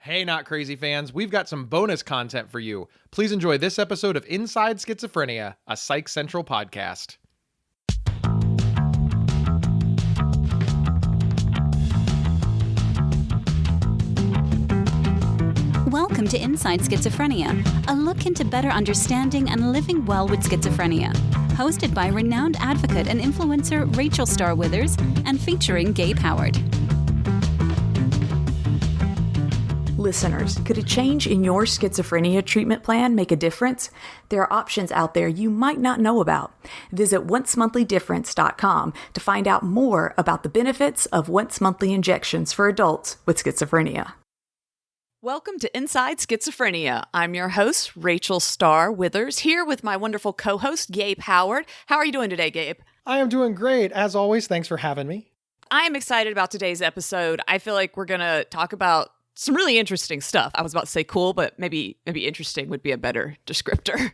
Hey, Not Crazy fans, we've got some bonus content for you. Please enjoy this episode of Inside Schizophrenia, a Psych Central podcast. Welcome to Inside Schizophrenia, a look into better understanding and living well with schizophrenia. Hosted by renowned advocate and influencer Rachel Starr Withers and featuring Gabe Howard. Listeners, could a change in your schizophrenia treatment plan make a difference? There are options out there you might not know about. Visit oncemonthly.difference.com to find out more about the benefits of once-monthly injections for adults with schizophrenia. Welcome to Inside Schizophrenia. I'm your host, Rachel Starr Withers, here with my wonderful co-host, Gabe Howard. How are you doing today, Gabe? I am doing great. As always, thanks for having me. I am excited about today's episode. I feel like we're going to talk about some really interesting stuff. I was about to say cool, but maybe interesting would be a better descriptor.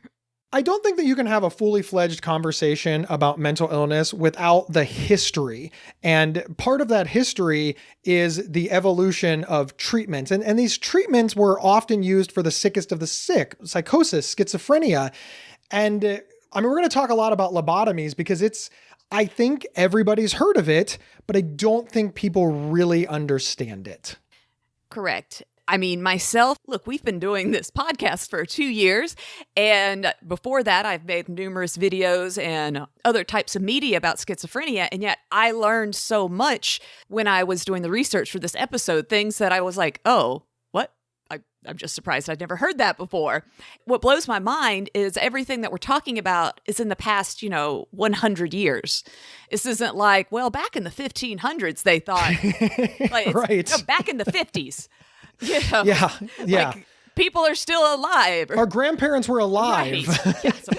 I don't think that you can have a fully fledged conversation about mental illness without the history. And part of that history is the evolution of treatments. And these treatments were often used for the sickest of the sick, psychosis, schizophrenia. And we're going to talk a lot about lobotomies because I think everybody's heard of it, but I don't think people really understand it. Correct. I mean, myself, look, we've been doing this podcast for 2 years. And before that, I've made numerous videos and other types of media about schizophrenia. And yet I learned so much when I was doing the research for this episode, things that I was like, oh, what? I'm just surprised I'd never heard that before. What blows my mind is everything that we're talking about is in the past, 100 years. This isn't like, well, back in the 1500s, they thought, like, right. No, back in the 50s. Yeah. Like, people are still alive. Our grandparents were alive. Right. Yeah, so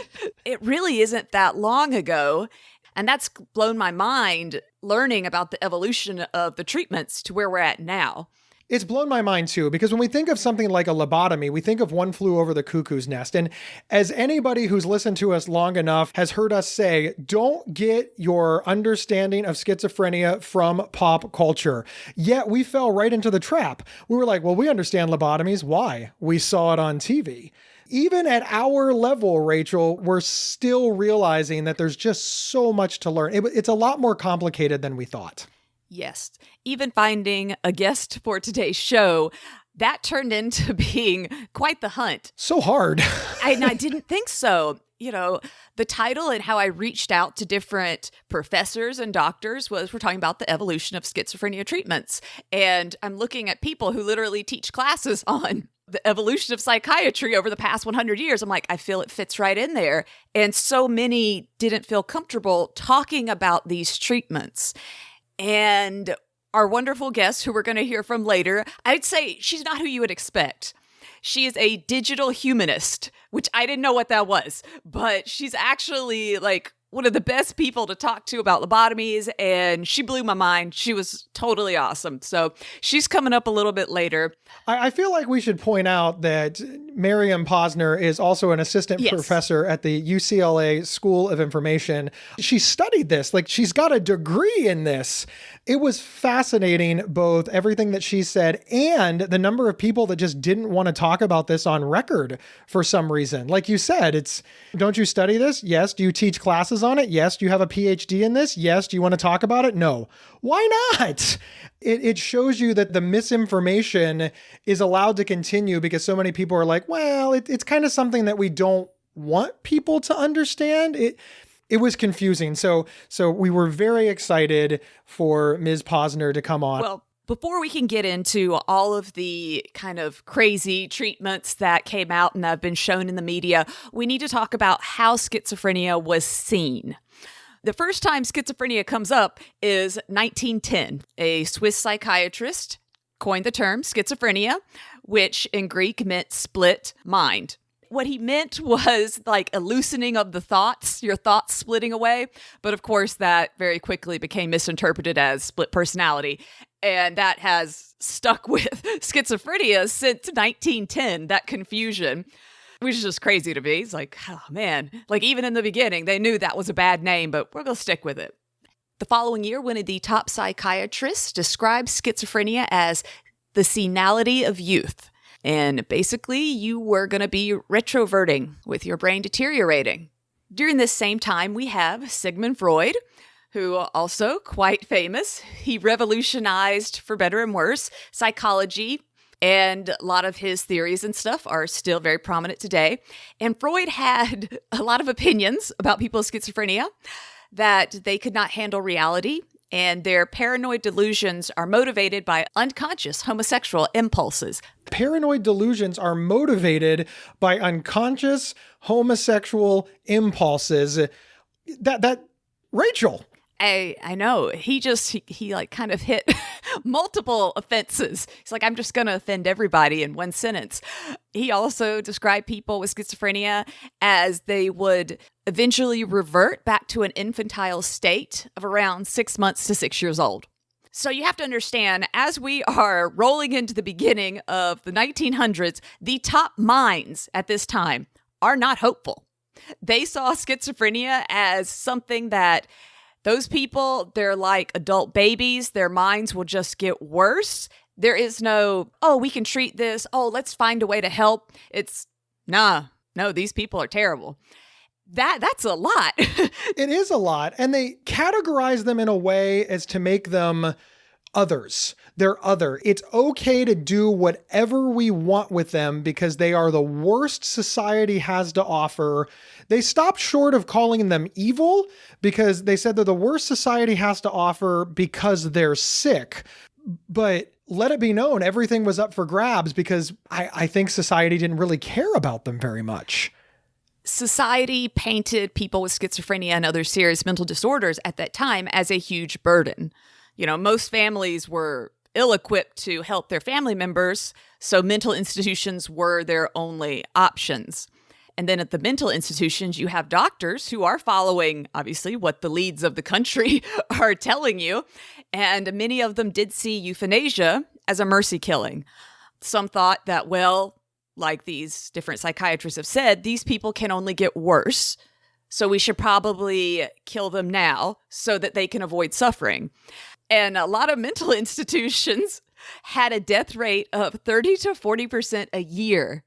it really isn't that long ago. And that's blown my mind learning about the evolution of the treatments to where we're at now. It's blown my mind too, because when we think of something like a lobotomy, we think of One Flew Over the Cuckoo's Nest. And as anybody who's listened to us long enough has heard us say, don't get your understanding of schizophrenia from pop culture. Yet we fell right into the trap. We were like, well, we understand lobotomies. Why? We saw it on TV. Even at our level, Rachel, we're still realizing that there's just so much to learn. It's a lot more complicated than we thought. Yes. Even finding a guest for today's show, that turned into being quite the hunt. So hard. And I didn't think so. The title and how I reached out to different professors and doctors was we're talking about the evolution of schizophrenia treatments. And I'm looking at people who literally teach classes on the evolution of psychiatry over the past 100 years. I'm like, I feel it fits right in there. And so many didn't feel comfortable talking about these treatments. And our wonderful guest, who we're going to hear from later, I'd say she's not who you would expect. She is a digital humanist, which I didn't know what that was, but she's actually like one of the best people to talk to about lobotomies, and she blew my mind. She was totally awesome. So she's coming up a little bit later. I feel like we should point out that Miriam Posner is also an assistant professor at the UCLA School of Information. She studied this, like she's got a degree in this. It was fascinating, both everything that she said and the number of people that just didn't want to talk about this on record for some reason. Like you said, don't you study this? Yes. Do you teach classes on it? Yes. Do you have a PhD in this? Yes. Do you want to talk about it? No. Why not? It shows you that the misinformation is allowed to continue because so many people are like, well, it's kind of something that we don't want people to understand. It was confusing. So we were very excited for Ms. Posner to come on. Well, before we can get into all of the kind of crazy treatments that came out and have been shown in the media, we need to talk about how schizophrenia was seen. The first time schizophrenia comes up is 1910. A Swiss psychiatrist coined the term schizophrenia, which in Greek meant split mind. What he meant was like a loosening of the thoughts, your thoughts splitting away. But of course, that very quickly became misinterpreted as split personality. And that has stuck with schizophrenia since 1910, that confusion, which is just crazy to me. It's like, oh man, like even in the beginning, they knew that was a bad name, but we're going to stick with it. The following year, one of the top psychiatrists described schizophrenia as the senility of youth. And basically, you were going to be retroverting with your brain deteriorating. During this same time, we have Sigmund Freud, who also quite famous. He revolutionized, for better and worse, psychology, and a lot of his theories and stuff are still very prominent today. And Freud had a lot of opinions about people's schizophrenia, that they could not handle reality, and their paranoid delusions are motivated by unconscious homosexual impulses. Paranoid delusions are motivated by unconscious homosexual impulses. That Rachel. I know. He like kind of hit multiple offenses. He's like, I'm just going to offend everybody in one sentence. He also described people with schizophrenia as they would eventually revert back to an infantile state of around 6 months to 6 years old. So you have to understand, as we are rolling into the beginning of the 1900s, the top minds at this time are not hopeful. They saw schizophrenia as something that those people, they're like adult babies. Their minds will just get worse. There is no, oh, we can treat this. Oh, let's find a way to help. It's, no, these people are terrible. That's a lot. It is a lot. And they categorize them in a way as to make them others. They're other. It's okay to do whatever we want with them because they are the worst society has to offer. They stopped short of calling them evil because they said they're the worst society has to offer because they're sick. But let it be known, everything was up for grabs because I think society didn't really care about them very much. Society painted people with schizophrenia and other serious mental disorders at that time as a huge burden. You know, most families were ill-equipped to help their family members, so mental institutions were their only options. And then at the mental institutions, you have doctors who are following, obviously, what the leads of the country are telling you. And many of them did see euthanasia as a mercy killing. Some thought that, well, like these different psychiatrists have said, these people can only get worse. So we should probably kill them now so that they can avoid suffering. And a lot of mental institutions had a death rate of 30 to 40% a year.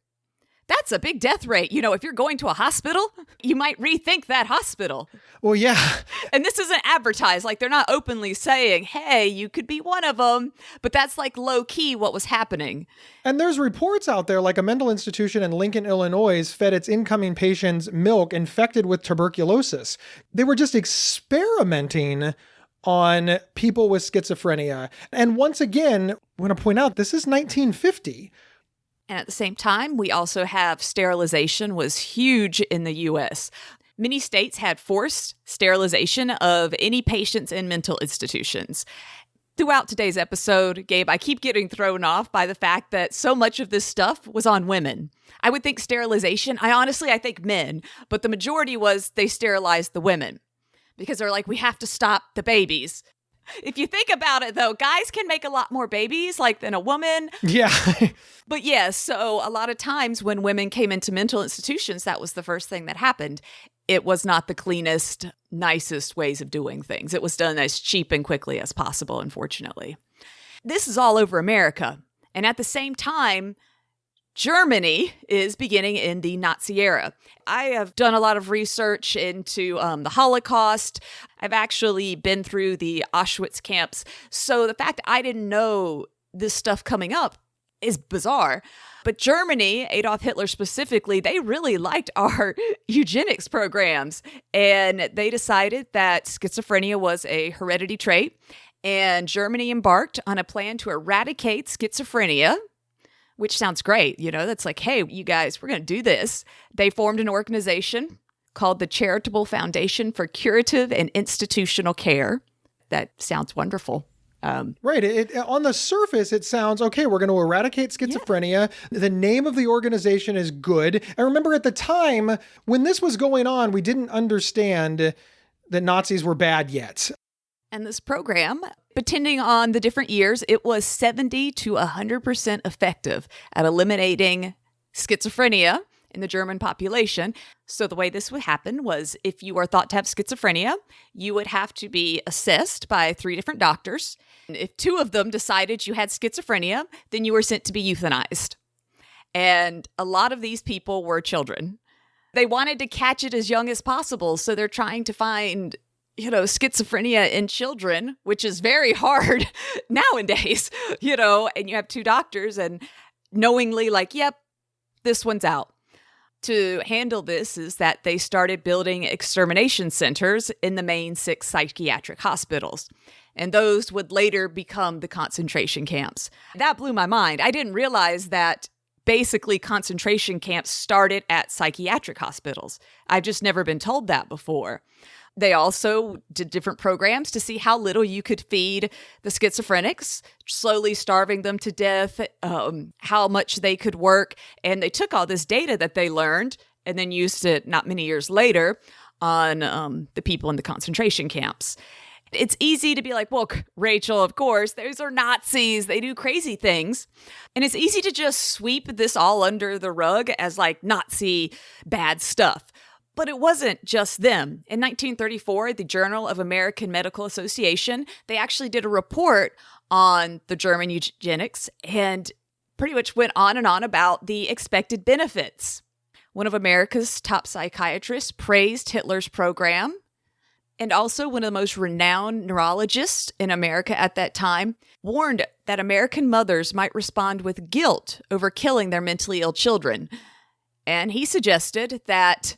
That's a big death rate. You know, if you're going to a hospital, you might rethink that hospital. Well, yeah. And this isn't advertised. Like, they're not openly saying, hey, you could be one of them. But that's like low key what was happening. And there's reports out there, like a mental institution in Lincoln, Illinois, fed its incoming patients milk infected with tuberculosis. They were just experimenting on people with schizophrenia. And once again, I want to point out, this is 1950. And at the same time, we also have sterilization was huge in the U.S. Many states had forced sterilization of any patients in mental institutions. Throughout today's episode, Gabe, I keep getting thrown off by the fact that so much of this stuff was on women. I would think sterilization, I think men, but the majority was they sterilized the women because they're like, we have to stop the babies. If you think about it, though, guys can make a lot more babies than a woman. Yeah. But yeah, so a lot of times when women came into mental institutions, that was the first thing that happened. It was not the cleanest, nicest ways of doing things. It was done as cheap and quickly as possible, unfortunately. This is all over America. And at the same time, Germany is beginning in the Nazi era. I have done a lot of research into the Holocaust. I've actually been through the Auschwitz camps. So the fact that I didn't know this stuff coming up is bizarre. But Germany, Adolf Hitler specifically, they really liked our eugenics programs. And they decided that schizophrenia was a heredity trait. And Germany embarked on a plan to eradicate schizophrenia, which sounds great. You know, that's like, hey, you guys, we're going to do this. They formed an organization called the Charitable Foundation for Curative and Institutional Care. That sounds wonderful. Right. On the surface, it sounds, okay, we're going to eradicate schizophrenia. Yeah. The name of the organization is good. I remember at the time when this was going on, we didn't understand that Nazis were bad yet. And this program, depending on the different years, it was 70 to 100% effective at eliminating schizophrenia in the German population. So the way this would happen was if you are thought to have schizophrenia, you would have to be assessed by 3 different doctors. And if 2 of them decided you had schizophrenia, then you were sent to be euthanized. And a lot of these people were children. They wanted to catch it as young as possible, so they're trying to find schizophrenia in children, which is very hard nowadays, and you have 2 doctors and knowingly yep, this one's out. To handle this is that they started building extermination centers in the main 6 psychiatric hospitals. And those would later become the concentration camps. That blew my mind. I didn't realize that basically concentration camps started at psychiatric hospitals. I've just never been told that before. They also did different programs to see how little you could feed the schizophrenics, slowly starving them to death, how much they could work. And they took all this data that they learned and then used it not many years later on the people in the concentration camps. It's easy to be like, well, Rachel, of course, those are Nazis. They do crazy things. And it's easy to just sweep this all under the rug as Nazi bad stuff. But it wasn't just them. In 1934, the Journal of American Medical Association, they actually did a report on the German eugenics and pretty much went on and on about the expected benefits. One of America's top psychiatrists praised Hitler's program, and also one of the most renowned neurologists in America at that time warned that American mothers might respond with guilt over killing their mentally ill children. And he suggested that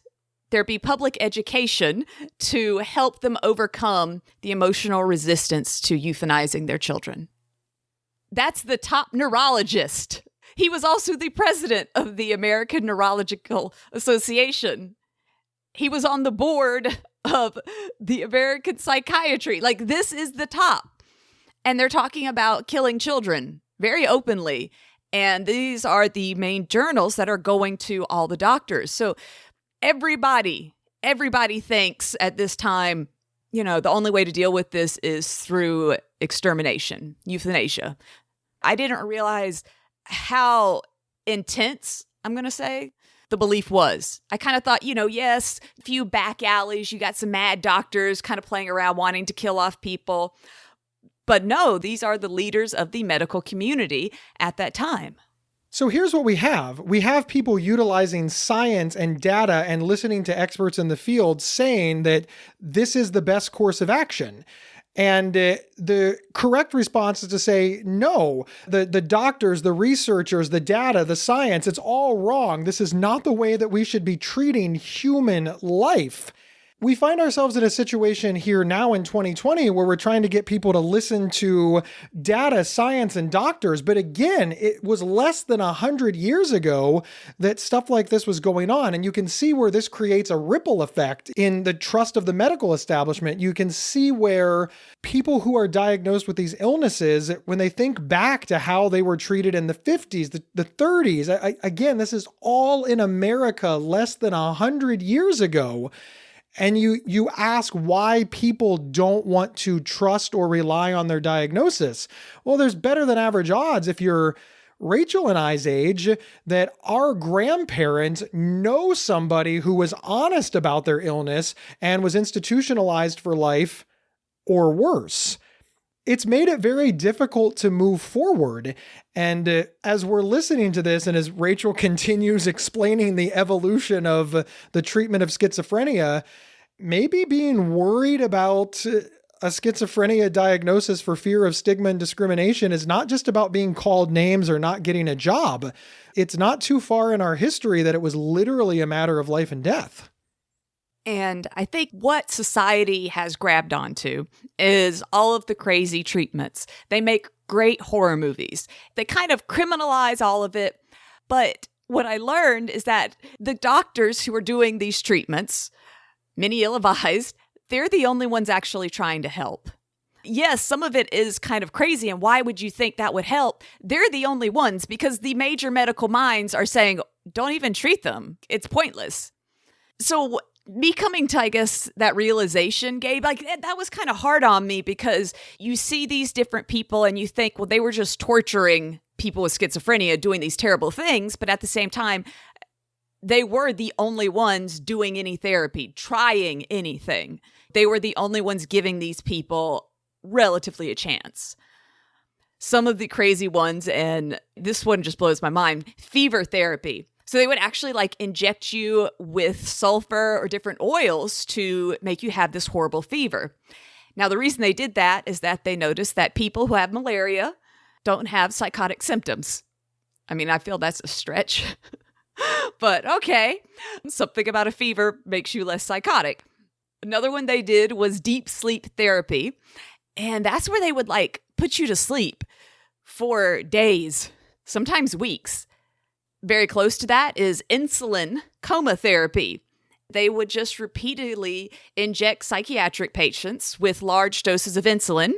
there be public education to help them overcome the emotional resistance to euthanizing their children. That's the top neurologist. He was also the president of the American Neurological Association. He was on the board of the American Psychiatry. This is the top. And they're talking about killing children very openly. And these are the main journals that are going to all the doctors. So everybody thinks at this time, the only way to deal with this is through extermination, euthanasia. I didn't realize how intense, I'm going to say, the belief was. I kind of thought, yes, a few back alleys, you got some mad doctors kind of playing around wanting to kill off people. But no, these are the leaders of the medical community at that time. So here's what we have. We have people utilizing science and data and listening to experts in the field saying that this is the best course of action. And the correct response is to say, no, the doctors, the researchers, the data, the science, it's all wrong. This is not the way that we should be treating human life. We find ourselves in a situation here now in 2020 where we're trying to get people to listen to data, science, and doctors. But again, it was less than 100 years ago that stuff like this was going on. And you can see where this creates a ripple effect in the trust of the medical establishment. You can see where people who are diagnosed with these illnesses, when they think back to how they were treated in the 50s, the 30s, again, this is all in America less than 100 years ago. And you ask why people don't want to trust or rely on their diagnosis. Well, there's better than average odds if you're Rachel and I's age that our grandparents know somebody who was honest about their illness and was institutionalized for life or worse. It's made it very difficult to move forward. And as we're listening to this, and as Rachel continues explaining the evolution of the treatment of schizophrenia, maybe being worried about a schizophrenia diagnosis for fear of stigma and discrimination is not just about being called names or not getting a job. It's not too far in our history that it was literally a matter of life and death. And I think what society has grabbed onto is all of the crazy treatments. They make great horror movies. They kind of criminalize all of it. But what I learned is that the doctors who are doing these treatments, many ill-advised, they're the only ones actually trying to help. Yes, some of it is kind of crazy, and why would you think that would help? They're the only ones because the major medical minds are saying, don't even treat them. It's pointless. So me coming to, I guess, that realization, Gabe, that was kind of hard on me because you see these different people and you think, well, they were just torturing people with schizophrenia doing these terrible things. But at the same time, they were the only ones doing any therapy, trying anything. They were the only ones giving these people relatively a chance. Some of the crazy ones, and this one just blows my mind, fever therapy. So they would actually like inject you with sulfur or different oils to make you have this horrible fever. Now, the reason they did that is that they noticed that people who have malaria don't have psychotic symptoms. I mean, I feel that's a stretch, but okay. Something about a fever makes you less psychotic. Another one they did was deep sleep therapy. And that's where they would like put you to sleep for days, sometimes weeks. Very close to that is insulin coma therapy. They would just repeatedly inject psychiatric patients with large doses of insulin,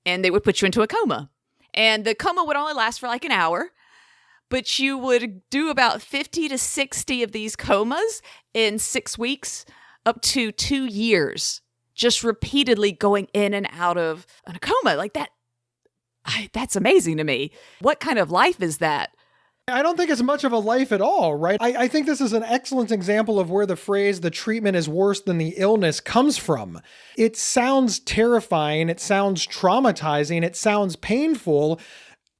and they would put you into a coma. And the coma would only last for like an hour, but you would do about 50 to 60 of these comas in 6 weeks, up to 2 years, just repeatedly going in and out of a coma like that. That's amazing to me. What kind of life is that? I don't think it's much of a life at all, right? I think this is an excellent example of where the phrase, the treatment is worse than the illness, comes from. It sounds terrifying. It sounds traumatizing. It sounds painful.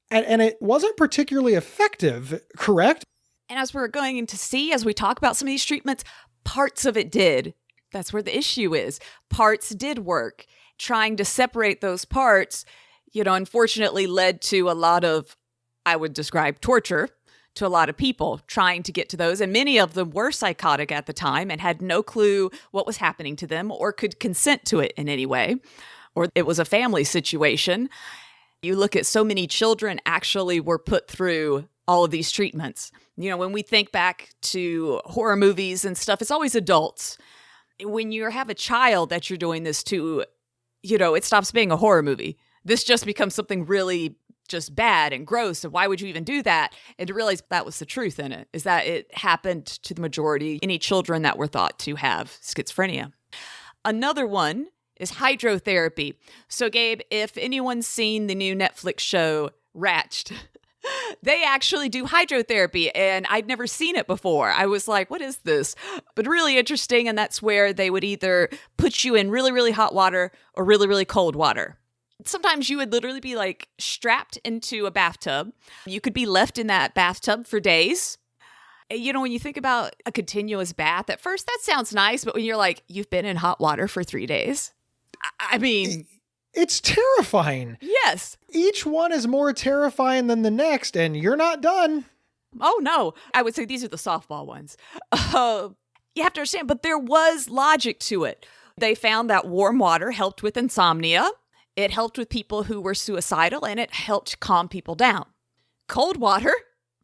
And it wasn't particularly effective, correct? And as we're going to see, as we talk about some of these treatments, parts of it did. That's where the issue is. Parts did work. Trying to separate those parts, unfortunately led to a lot of, I would describe, torture to a lot of people trying to get to those. And many of them were psychotic at the time and had no clue what was happening to them or could consent to it in any way, or it was a family situation. You look at so many children actually were put through all of these treatments. When we think back to horror movies and stuff, it's always adults. When you have a child that you're doing this to, it stops being a horror movie. This just becomes something really just bad and gross. And why would you even do that? And to realize that was the truth in it, is that it happened to the majority, any children that were thought to have schizophrenia. Another one is hydrotherapy. So Gabe, if anyone's seen the new Netflix show Ratched, they actually do hydrotherapy, and I'd never seen it before. I was like, what is this? But really interesting, and that's where they would either put you in really, really hot water or really, really cold water. Sometimes you would literally be like strapped into a bathtub. You could be left in that bathtub for days. When you think about a continuous bath, at first that sounds nice, but when you're like, you've been in hot water for 3 days. I mean, it's terrifying. Yes. Each one is more terrifying than the next, and you're not done. Oh, no. I would say these are the softball ones. You have to understand, but there was logic to it. They found that warm water helped with insomnia. It helped with people who were suicidal, and it helped calm people down. Cold water,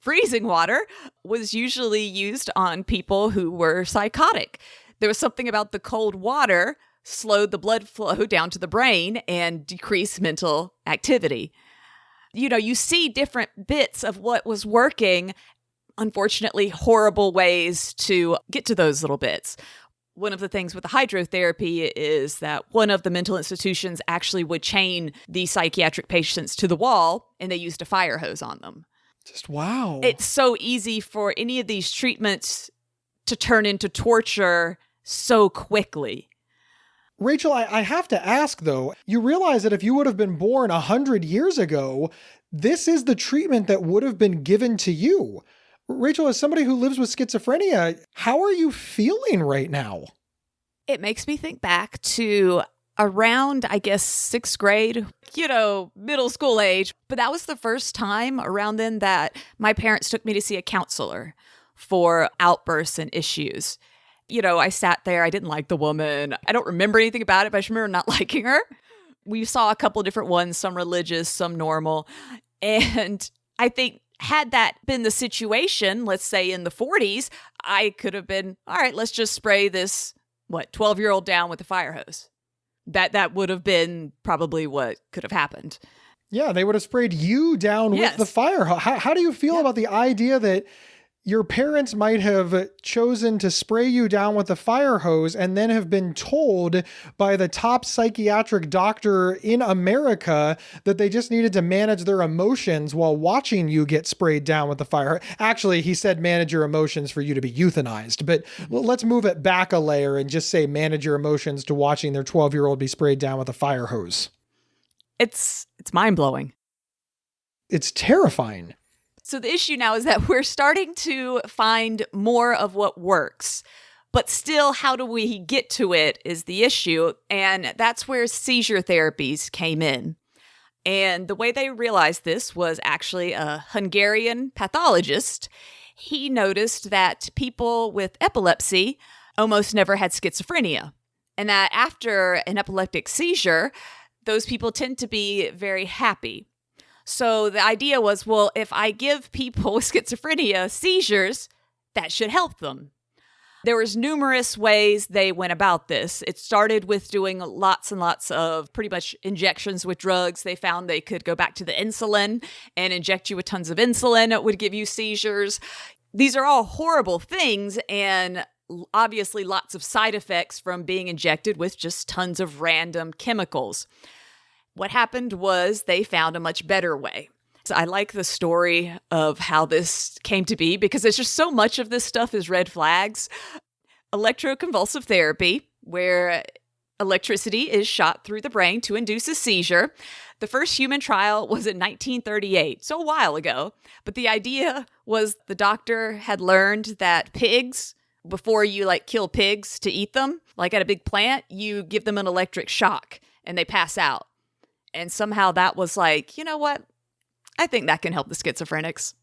freezing water, was usually used on people who were psychotic. There was something about the cold water slowed the blood flow down to the brain and decreased mental activity. You see different bits of what was working, unfortunately, horrible ways to get to those little bits. One of the things with the hydrotherapy is that one of the mental institutions actually would chain the psychiatric patients to the wall, and they used a fire hose on them. Just wow. It's so easy for any of these treatments to turn into torture so quickly. Rachel, I have to ask, though, you realize that if you would have been born 100 years ago, this is the treatment that would have been given to you. Rachel, as somebody who lives with schizophrenia, how are you feeling right now? It makes me think back to around, I guess, 6th grade, middle school age. But that was the first time around then that my parents took me to see a counselor for outbursts and issues. I sat there. I didn't like the woman. I don't remember anything about it, but I just remember not liking her. We saw a couple of different ones, some religious, some normal. And I think had that been the situation, let's say in the 40s, I could have been, all right, let's just spray this, 12-year-old down with a fire hose. That would have been probably what could have happened. Yeah, they would have sprayed you down with the fire hose. How do you feel about the idea that your parents might have chosen to spray you down with a fire hose and then have been told by the top psychiatric doctor in America that they just needed to manage their emotions while watching you get sprayed down with the fire. Actually, he said manage your emotions for you to be euthanized, but let's move it back a layer and just say manage your emotions to watching their 12-year-old be sprayed down with a fire hose. It's mind-blowing. It's terrifying. So the issue now is that we're starting to find more of what works, but still, how do we get to it is the issue. And that's where seizure therapies came in. And the way they realized this was actually a Hungarian pathologist. He noticed that people with epilepsy almost never had schizophrenia, and that after an epileptic seizure, those people tend to be very happy. So the idea was, well, if I give people with schizophrenia seizures, that should help them. There was numerous ways they went about this. It started with doing lots and lots of pretty much injections with drugs. They found they could go back to the insulin and inject you with tons of insulin. It would give you seizures. These are all horrible things, and obviously lots of side effects from being injected with just tons of random chemicals. What happened was they found a much better way. So I like the story of how this came to be because there's just so much of this stuff is red flags. Electroconvulsive therapy, where electricity is shot through the brain to induce a seizure. The first human trial was in 1938, so a while ago. But the idea was the doctor had learned that pigs, before you kill pigs to eat them, like at a big plant, you give them an electric shock and they pass out. And somehow that was you know what? I think that can help the schizophrenics.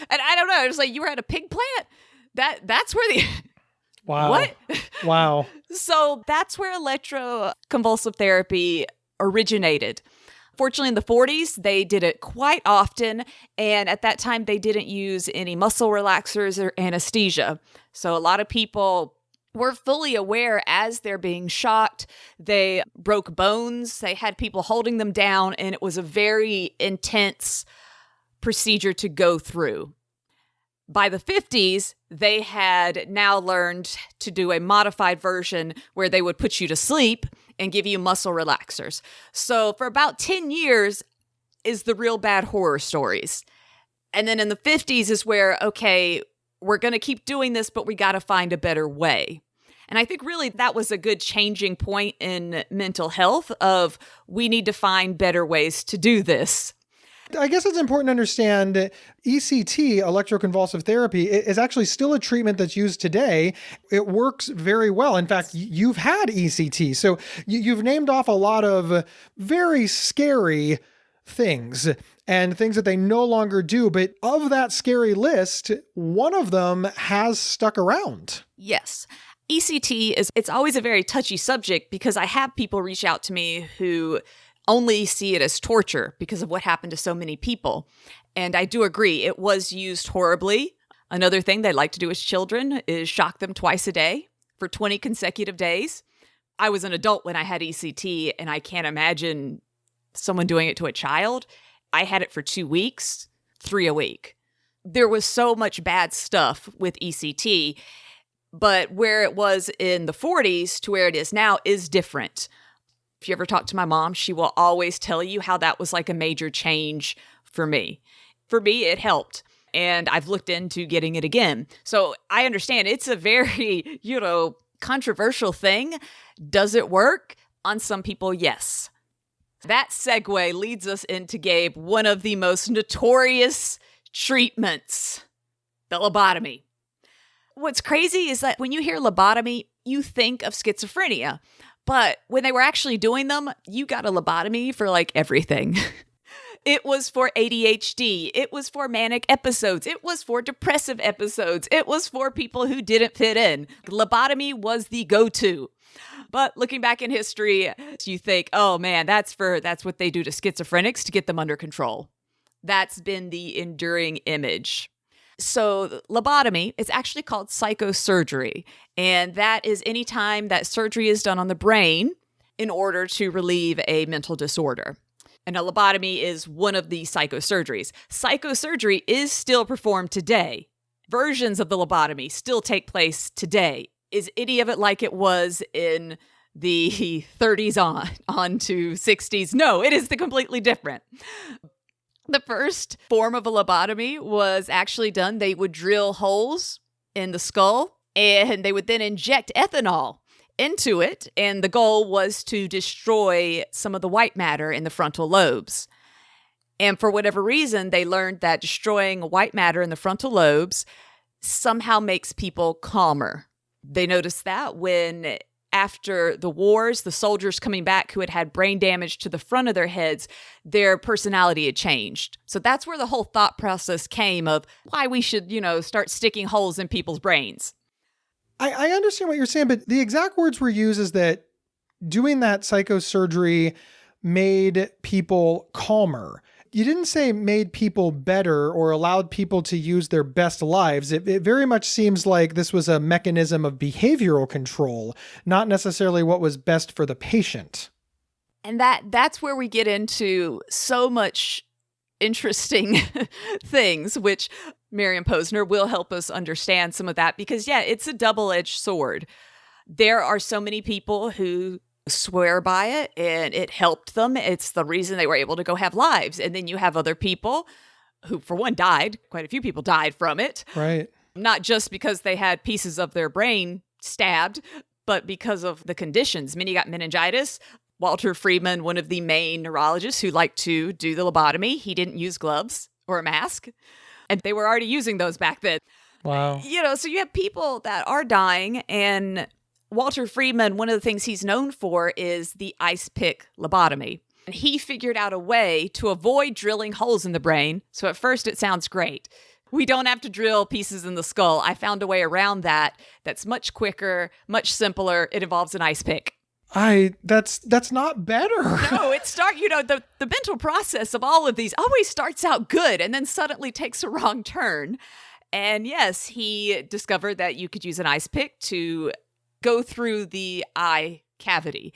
And I don't know. It was you were at a pig plant? That's where the... Wow. What? Wow. So that's where electroconvulsive therapy originated. Fortunately, in the 40s, they did it quite often. And at that time, they didn't use any muscle relaxers or anesthesia. So a lot of people were fully aware as they're being shocked. They broke bones. They had people holding them down, and it was a very intense procedure to go through. By the 50s, they had now learned to do a modified version where they would put you to sleep and give you muscle relaxers. So for about 10 years is the real bad horror stories. And then in the 50s is where, okay, we're going to keep doing this, but we got to find a better way. And I think really that was a good changing point in mental health of we need to find better ways to do this. I guess it's important to understand ECT, electroconvulsive therapy, is actually still a treatment that's used today. It works very well. In fact, you've had ECT. So you've named off a lot of very scary things and things that they no longer do. But of that scary list, one of them has stuck around. Yes. ECT it's always a very touchy subject because I have people reach out to me who only see it as torture because of what happened to so many people. And I do agree, it was used horribly. Another thing they like to do as children is shock them twice a day for 20 consecutive days. I was an adult when I had ECT, and I can't imagine someone doing it to a child. I had it for 2 weeks, 3 a week. There was so much bad stuff with ECT, but where it was in the 40s to where it is now is different. If you ever talk to my mom, she will always tell you how that was a major change for me. For me, it helped. And I've looked into getting it again. So I understand it's a very, controversial thing. Does it work? On some people, yes. That segue leads us into, Gabe, one of the most notorious treatments, the lobotomy. What's crazy is that when you hear lobotomy, you think of schizophrenia. But when they were actually doing them, you got a lobotomy for everything. It was for ADHD. It was for manic episodes. It was for depressive episodes. It was for people who didn't fit in. Lobotomy was the go-to. But looking back in history, you think, oh man, that's what they do to schizophrenics to get them under control. That's been the enduring image. So lobotomy is actually called psychosurgery, and that is any time that surgery is done on the brain in order to relieve a mental disorder. And a lobotomy is one of the psychosurgeries. Psychosurgery is still performed today, versions of the lobotomy still take place today. Is any of it like it was in the 30s on to 60s? No, it is completely different. The first form of a lobotomy was actually done. They would drill holes in the skull and they would then inject ethanol into it. And the goal was to destroy some of the white matter in the frontal lobes. And for whatever reason, they learned that destroying white matter in the frontal lobes somehow makes people calmer. They noticed that when, after the wars, the soldiers coming back who had had brain damage to the front of their heads, their personality had changed. So that's where the whole thought process came of why we should, start sticking holes in people's brains. I understand what you're saying, but the exact words were used is that doing that psychosurgery made people calmer. You didn't say made people better or allowed people to use their best lives. It very much seems like this was a mechanism of behavioral control, not necessarily what was best for the patient. And that's where we get into so much interesting things, which Miriam Posner will help us understand some of that because, yeah, it's a double-edged sword. There are so many people who swear by it and it helped them. It's the reason they were able to go have lives. And then you have other people who, for one, died. Quite a few people died from it. Right. Not just because they had pieces of their brain stabbed, but because of the conditions. Many got meningitis. Walter Friedman, one of the main neurologists who liked to do the lobotomy, he didn't use gloves or a mask. And they were already using those back then. Wow. So you have people that are dying, and Walter Friedman, one of the things he's known for is the ice pick lobotomy. And he figured out a way to avoid drilling holes in the brain. So at first it sounds great. We don't have to drill pieces in the skull. I found a way around that that's much quicker, much simpler. It involves an ice pick. That's not better. No, the mental process of all of these always starts out good and then suddenly takes a wrong turn. And yes, he discovered that you could use an ice pick to go through the eye cavity.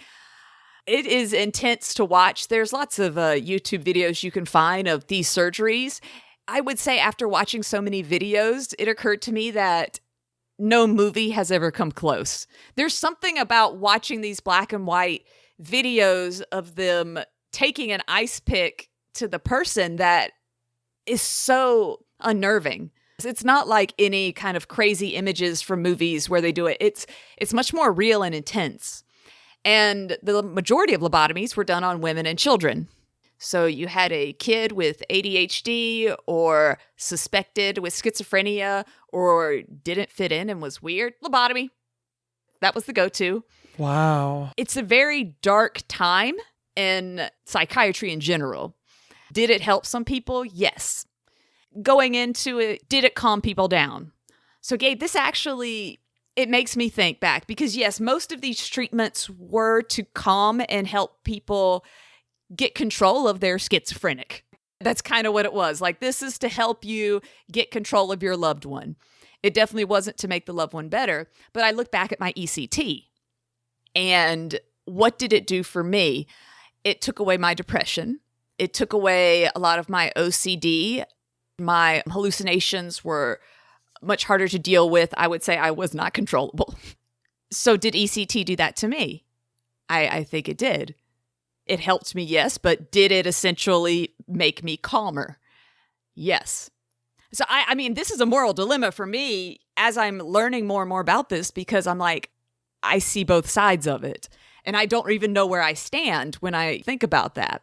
It is intense to watch. There's lots of YouTube videos you can find of these surgeries. I would say after watching so many videos, it occurred to me that no movie has ever come close. There's something about watching these black and white videos of them taking an ice pick to the person that is so unnerving. It's not like any kind of crazy images from movies where they do it. It's much more real and intense. And the majority of lobotomies were done on women and children. So you had a kid with ADHD or suspected with schizophrenia or didn't fit in and was weird. Lobotomy. That was the go-to. Wow. It's a very dark time in psychiatry in general. Did it help some people? Yes. Going into it, did it calm people down? So Gabe, this actually, it makes me think back because yes, most of these treatments were to calm and help people get control of their schizophrenic. That's kind of what it was. Like, this is to help you get control of your loved one. It definitely wasn't to make the loved one better. But I look back at my ECT and what did it do for me? It took away my depression. It took away a lot of my OCD. My hallucinations were much harder to deal with. I would say I was not controllable. So did ECT do that to me? I think it did. It helped me, yes, but did it essentially make me calmer? Yes. So, I mean, this is a moral dilemma for me as I'm learning more and more about this because I'm like, I see both sides of it. And I don't even know where I stand when I think about that.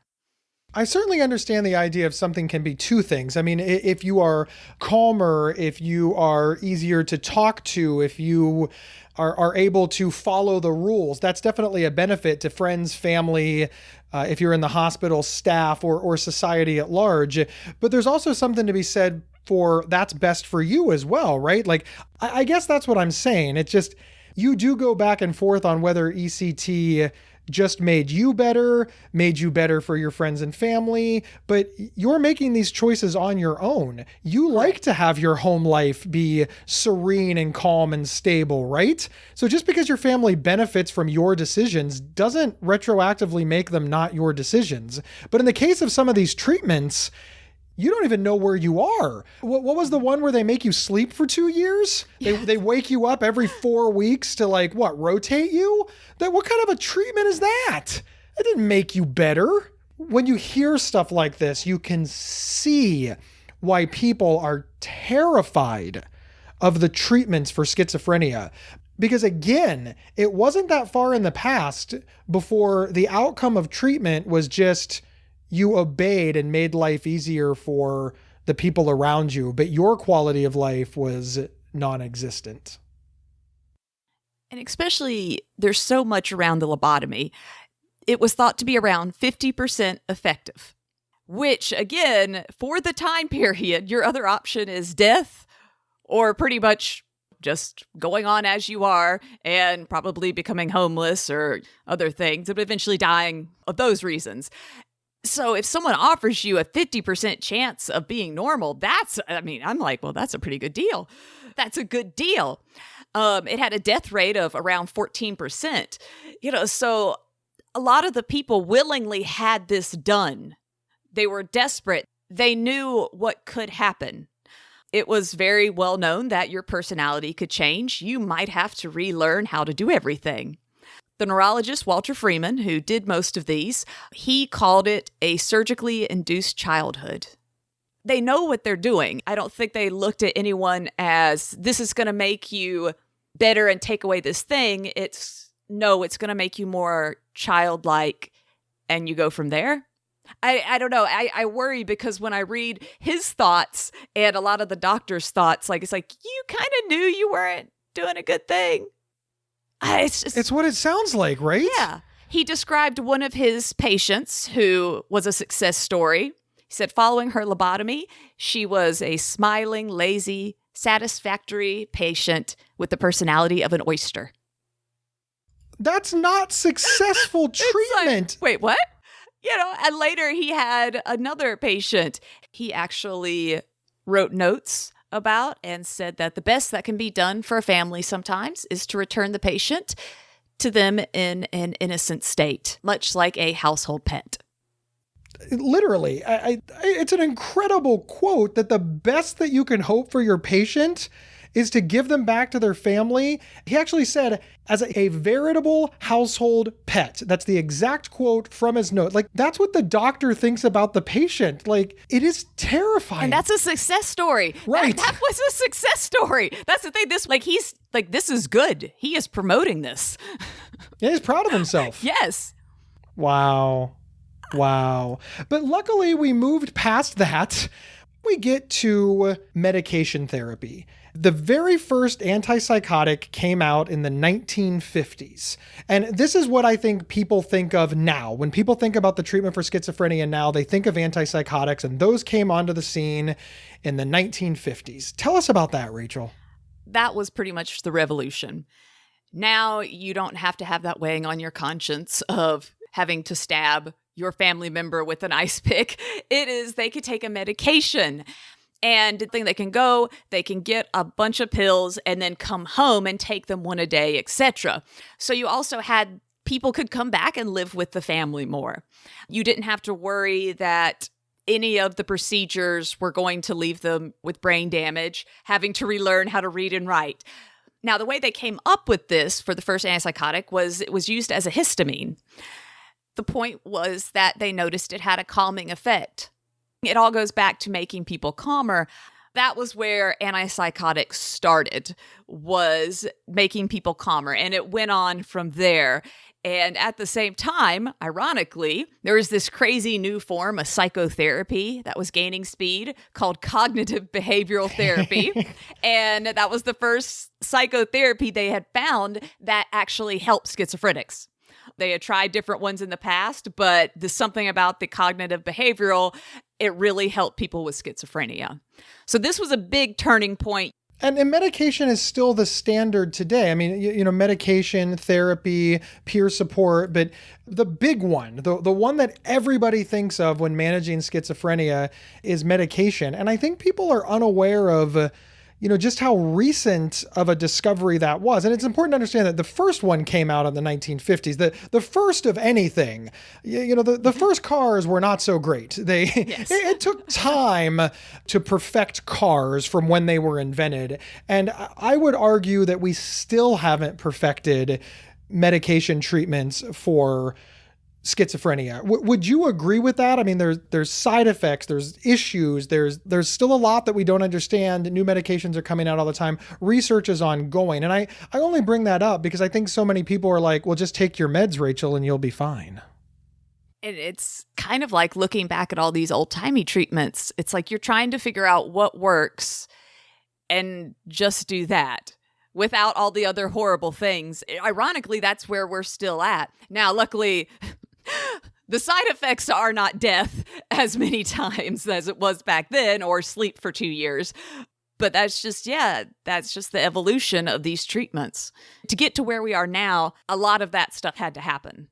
I certainly understand the idea of something can be two things. I mean, if you are calmer, if you are easier to talk to, if you are able to follow the rules, that's definitely a benefit to friends, family, if you're in the hospital, staff, or society at large. But there's also something to be said for that's best for you as well, right? Like, I guess that's what I'm saying. It's just, you do go back and forth on whether ECT just made you better for your friends and family, but you're making these choices on your own. You like to have your home life be serene and calm and stable, right? So just because your family benefits from your decisions doesn't retroactively make them not your decisions. But in the case of some of these treatments, you don't even know where you are. What was the one where they make you sleep for 2 years? Yes. They wake you up every 4 weeks to rotate you? What kind of a treatment is that? It didn't make you better. When you hear stuff like this, you can see why people are terrified of the treatments for schizophrenia. Because again, it wasn't that far in the past before the outcome of treatment was just you obeyed and made life easier for the people around you, but your quality of life was non-existent. And especially, there's so much around the lobotomy. It was thought to be around 50% effective, which again, for the time period, your other option is death or pretty much just going on as you are and probably becoming homeless or other things, but eventually dying of those reasons. So if someone offers you a 50% chance of being normal, I'm like, well, that's a pretty good deal. That's a good deal. It had a death rate of around 14%. So a lot of the people willingly had this done. They were desperate. They knew what could happen. It was very well known that your personality could change. You might have to relearn how to do everything. The neurologist, Walter Freeman, who did most of these, he called it a surgically induced childhood. They know what they're doing. I don't think they looked at anyone as, this is going to make you better and take away this thing. It's going to make you more childlike, and you go from there. I don't know. I worry because when I read his thoughts and a lot of the doctor's thoughts, it's like, you kind of knew you weren't doing a good thing. It's what it sounds like, right? Yeah. He described one of his patients who was a success story. He said following her lobotomy, she was a smiling, lazy, satisfactory patient with the personality of an oyster. That's not successful treatment. Wait, what? And later he had another patient he actually wrote notes about and said that the best that can be done for a family sometimes is to return the patient to them in an innocent state, much like a household pet. Literally, it's an incredible quote that the best that you can hope for your patient is to give them back to their family. He actually said, as a veritable household pet. That's the exact quote from his note. That's what the doctor thinks about the patient. It is terrifying. And that's a success story. Right. That was a success story. That's the thing. This is good. He is promoting this. Yeah, he's proud of himself. Yes. Wow. But luckily we moved past that. We get to medication therapy. The very first antipsychotic came out in the 1950s. And this is what I think people think of now. When people think about the treatment for schizophrenia now, they think of antipsychotics, and those came onto the scene in the 1950s. Tell us about that, Rachel. That was pretty much the revolution. Now you don't have to have that weighing on your conscience of having to stab your family member with an ice pick. They could take a medication. And they can get a bunch of pills and then come home and take them one a day, etc. So you also had people could come back and live with the family more. You didn't have to worry that any of the procedures were going to leave them with brain damage, having to relearn how to read and write. Now, the way they came up with this for the first antipsychotic was it was used as a histamine. The point was that they noticed it had a calming effect. It all goes back to making people calmer. That was where antipsychotics started, was making people calmer. And it went on from there. And at the same time, ironically, there was this crazy new form of psychotherapy that was gaining speed called cognitive behavioral therapy. And that was the first psychotherapy they had found that actually helped schizophrenics. They had tried different ones in the past, but there's something about the cognitive behavioral, it really helped people with schizophrenia. So this was a big turning point. And medication is still the standard today. I mean, medication, therapy, peer support, but the big one, the one that everybody thinks of when managing schizophrenia is medication. And I think people are unaware of just how recent of a discovery that was. And it's important to understand that the first one came out in the 1950s, the first of anything. The first cars were not so great. Yes. It took time to perfect cars from when they were invented. And I would argue that we still haven't perfected medication treatments for schizophrenia. Would you agree with that? I mean, there's side effects, there's issues, there's still a lot that we don't understand. New medications are coming out all the time. Research is ongoing. And I only bring that up because I think so many people are like, well, just take your meds, Rachel, and you'll be fine. And it's kind of like looking back at all these old-timey treatments. It's like you're trying to figure out what works and just do that without all the other horrible things. Ironically, that's where we're still at. Now, luckily, the side effects are not death as many times as it was back then, or sleep for 2 years. But that's just the evolution of these treatments. To get to where we are now, a lot of that stuff had to happen.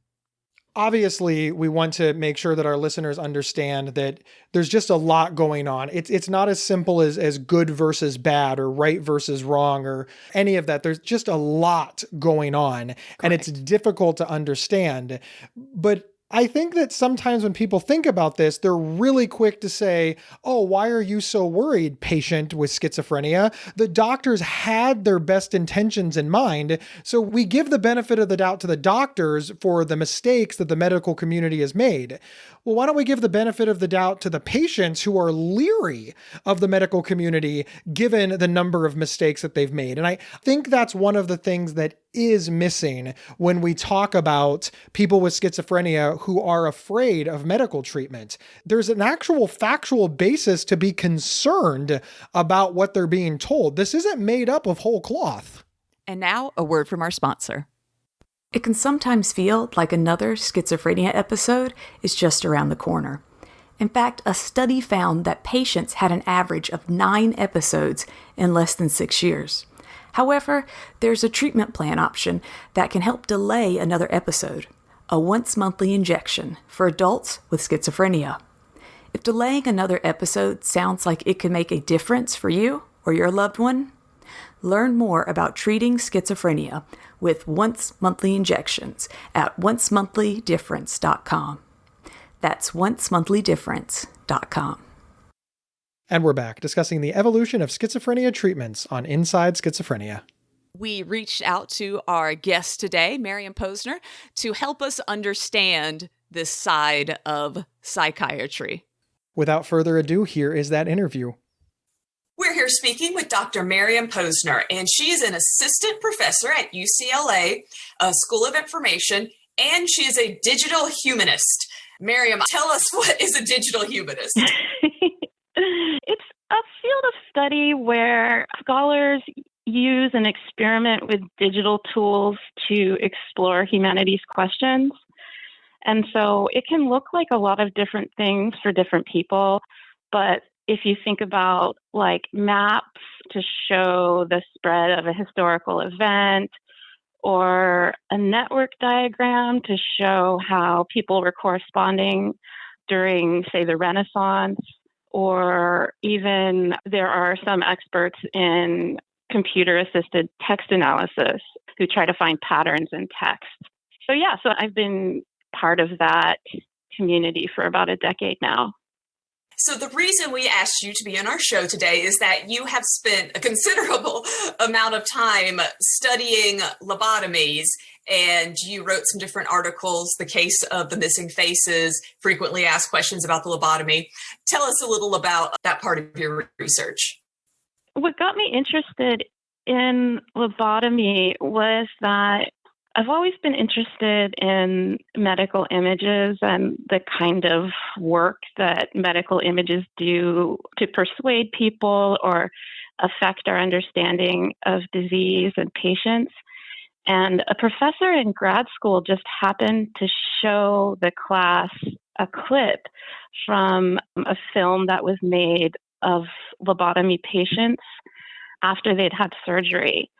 Obviously, we want to make sure that our listeners understand that there's just a lot going on. It's not as simple as good versus bad or right versus wrong or any of that. There's just a lot going on. Correct. And it's difficult to understand. But I think that sometimes when people think about this, they're really quick to say, oh, why are you so worried, patient with schizophrenia? The doctors had their best intentions in mind. So we give the benefit of the doubt to the doctors for the mistakes that the medical community has made. Well, why don't we give the benefit of the doubt to the patients who are leery of the medical community, given the number of mistakes that they've made? And I think that's one of the things that is missing when we talk about people with schizophrenia who are afraid of medical treatment. There's an actual factual basis to be concerned about what they're being told. This isn't made up of whole cloth. And now a word from our sponsor. It can sometimes feel like another schizophrenia episode is just around the corner. In fact, a study found that patients had an average of 9 episodes in less than 6 years. However, there's a treatment plan option that can help delay another episode, a once-monthly injection for adults with schizophrenia. If delaying another episode sounds like it could make a difference for you or your loved one, learn more about treating schizophrenia with once-monthly injections at oncemonthly-difference.com. That's oncemonthly-difference.com. And we're back discussing the evolution of schizophrenia treatments on Inside Schizophrenia. We reached out to our guest today, Miriam Posner, to help us understand this side of psychiatry. Without further ado, here is that interview. We're here speaking with Dr. Miriam Posner, and she is an assistant professor at UCLA School of Information, and she is a digital humanist. Miriam, tell us, what is a digital humanist? It's a field of study where scholars use and experiment with digital tools to explore humanities questions. And so it can look like a lot of different things for different people. But if you think about like maps to show the spread of a historical event, or a network diagram to show how people were corresponding during, say, the Renaissance, or even there are some experts in computer-assisted text analysis who try to find patterns in text. So I've been part of that community for about a decade now. So the reason we asked you to be on our show today is that you have spent a considerable amount of time studying lobotomies, and you wrote some different articles, The Case of the Missing Faces, Frequently Asked Questions about the Lobotomy. Tell us a little about that part of your research. What got me interested in lobotomy was that I've always been interested in medical images and the kind of work that medical images do to persuade people or affect our understanding of disease and patients. And a professor in grad school just happened to show the class a clip from a film that was made of lobotomy patients after they'd had surgery.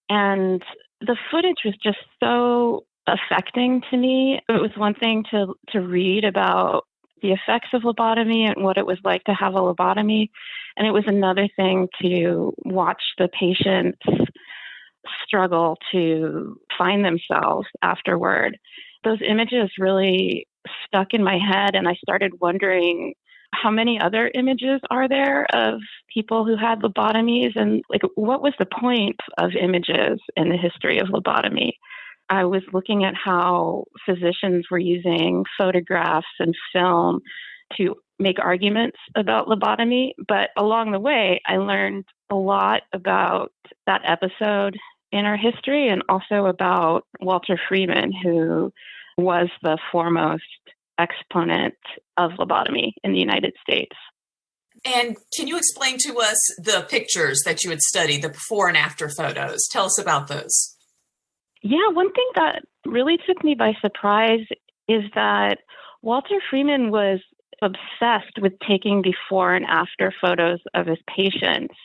And the footage was just so affecting to me. It was one thing to read about the effects of lobotomy and what it was like to have a lobotomy. And it was another thing to watch the patients struggle to find themselves afterward. Those images really stuck in my head, and I started wondering how many other images are there of people who had lobotomies, and like what was the point of images in the history of lobotomy? I was looking at how physicians were using photographs and film to make arguments about lobotomy, but along the way, I learned a lot about that episode in our history and also about Walter Freeman, who was the foremost exponent of lobotomy in the United States. And can you explain to us the pictures that you had studied, the before and after photos? Tell us about those. Yeah, one thing that really took me by surprise is that Walter Freeman was obsessed with taking before and after photos of his patients.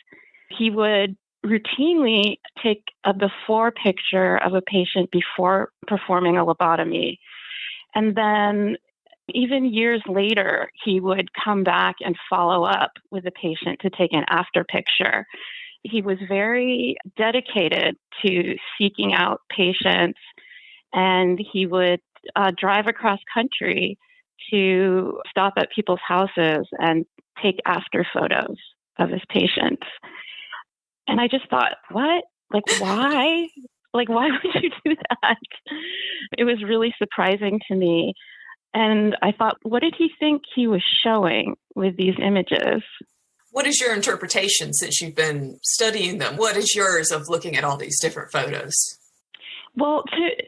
He would routinely take a before picture of a patient before performing a lobotomy. And then even years later, he would come back and follow up with the patient to take an after picture. He was very dedicated to seeking out patients, and he would drive across country to stop at people's houses and take after photos of his patients. And I just thought, what? Like, why? Like, why would you do that? It was really surprising to me. And I thought, what did he think he was showing with these images? What is your interpretation since you've been studying them? What is yours of looking at all these different photos? Well,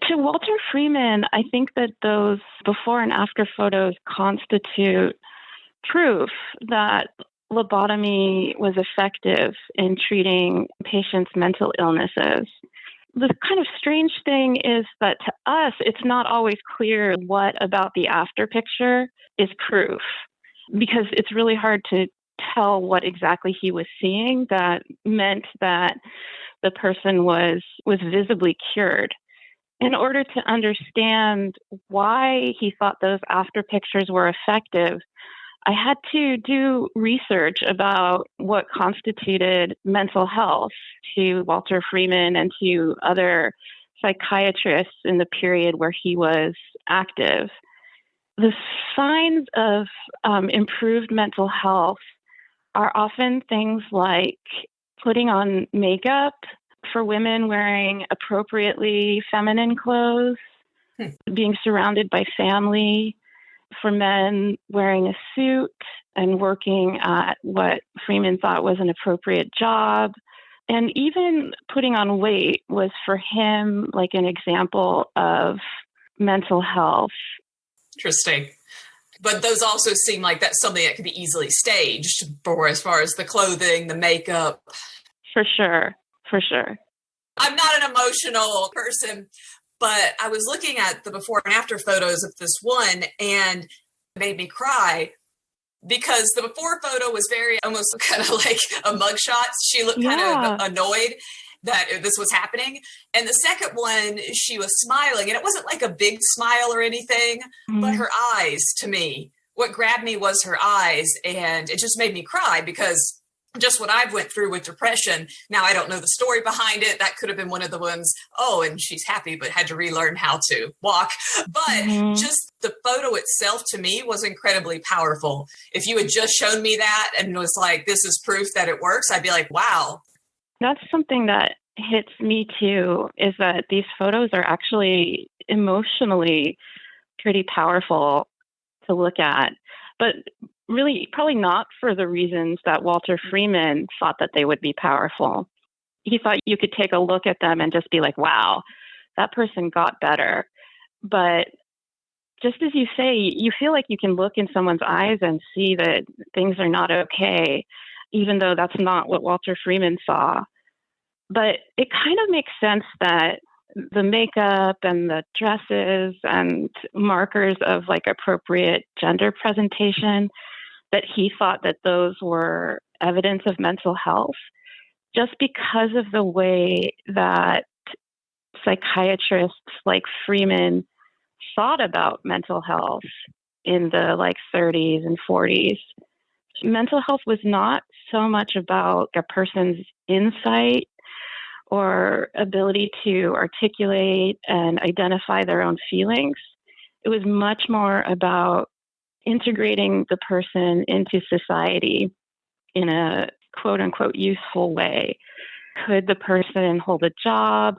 to Walter Freeman, I think that those before and after photos constitute proof that lobotomy was effective in treating patients' mental illnesses. The kind of strange thing is that to us, it's not always clear what about the after picture is proof, because it's really hard to tell what exactly he was seeing that meant that the person was visibly cured. In order to understand why he thought those after pictures were effective, I had to do research about what constituted mental health to Walter Freeman and to other psychiatrists in the period where he was active. The signs of improved mental health are often things like putting on makeup, for women wearing appropriately feminine clothes, being surrounded by family, for men wearing a suit and working at what Freeman thought was an appropriate job. And even putting on weight was for him like an example of mental health. Interesting. But those also seem like that's something that could be easily staged for as far as the clothing, the makeup. For sure. I'm not an emotional person, but I was looking at the before and after photos of this one and it made me cry because the before photo was very almost kind of like a mugshot. She looked kind of annoyed that this was happening. And the second one, she was smiling, and it wasn't like a big smile or anything, but her eyes, to me, what grabbed me was her eyes, and it just made me cry because just what I've went through with depression. Now, I don't know the story behind it. That could have been one of the ones, oh, and she's happy, but had to relearn how to walk. But just the photo itself to me was incredibly powerful. If you had just shown me that and was like, this is proof that it works, I'd be like, wow. That's something that hits me too, is that these photos are actually emotionally pretty powerful to look at. But really, probably not for the reasons that Walter Freeman thought that they would be powerful. He thought you could take a look at them and just be like, wow, that person got better. But just as you say, you feel like you can look in someone's eyes and see that things are not okay, even though that's not what Walter Freeman saw. But it kind of makes sense that the makeup and the dresses and markers of like appropriate gender presentation, that he thought that those were evidence of mental health, just because of the way that psychiatrists like Freeman thought about mental health. in the 30s and 40s. Mental health was not so much about a person's insight or ability to articulate and identify their own feelings. It was much more about integrating the person into society in a quote unquote useful way. Could the person hold a job?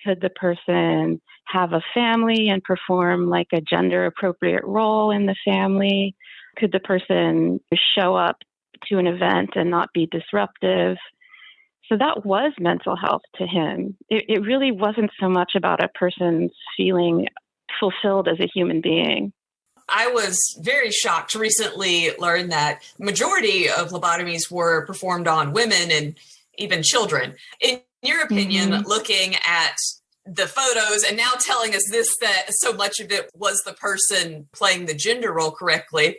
Could the person have a family and perform a gender appropriate role in the family? Could the person show up to an event and not be disruptive? So that was mental health to him. It really wasn't so much about a person's feeling fulfilled as a human being. I was very shocked to recently learn that the majority of lobotomies were performed on women and even children. In your opinion, looking at the photos and now telling us that so much of it was the person playing the gender role correctly,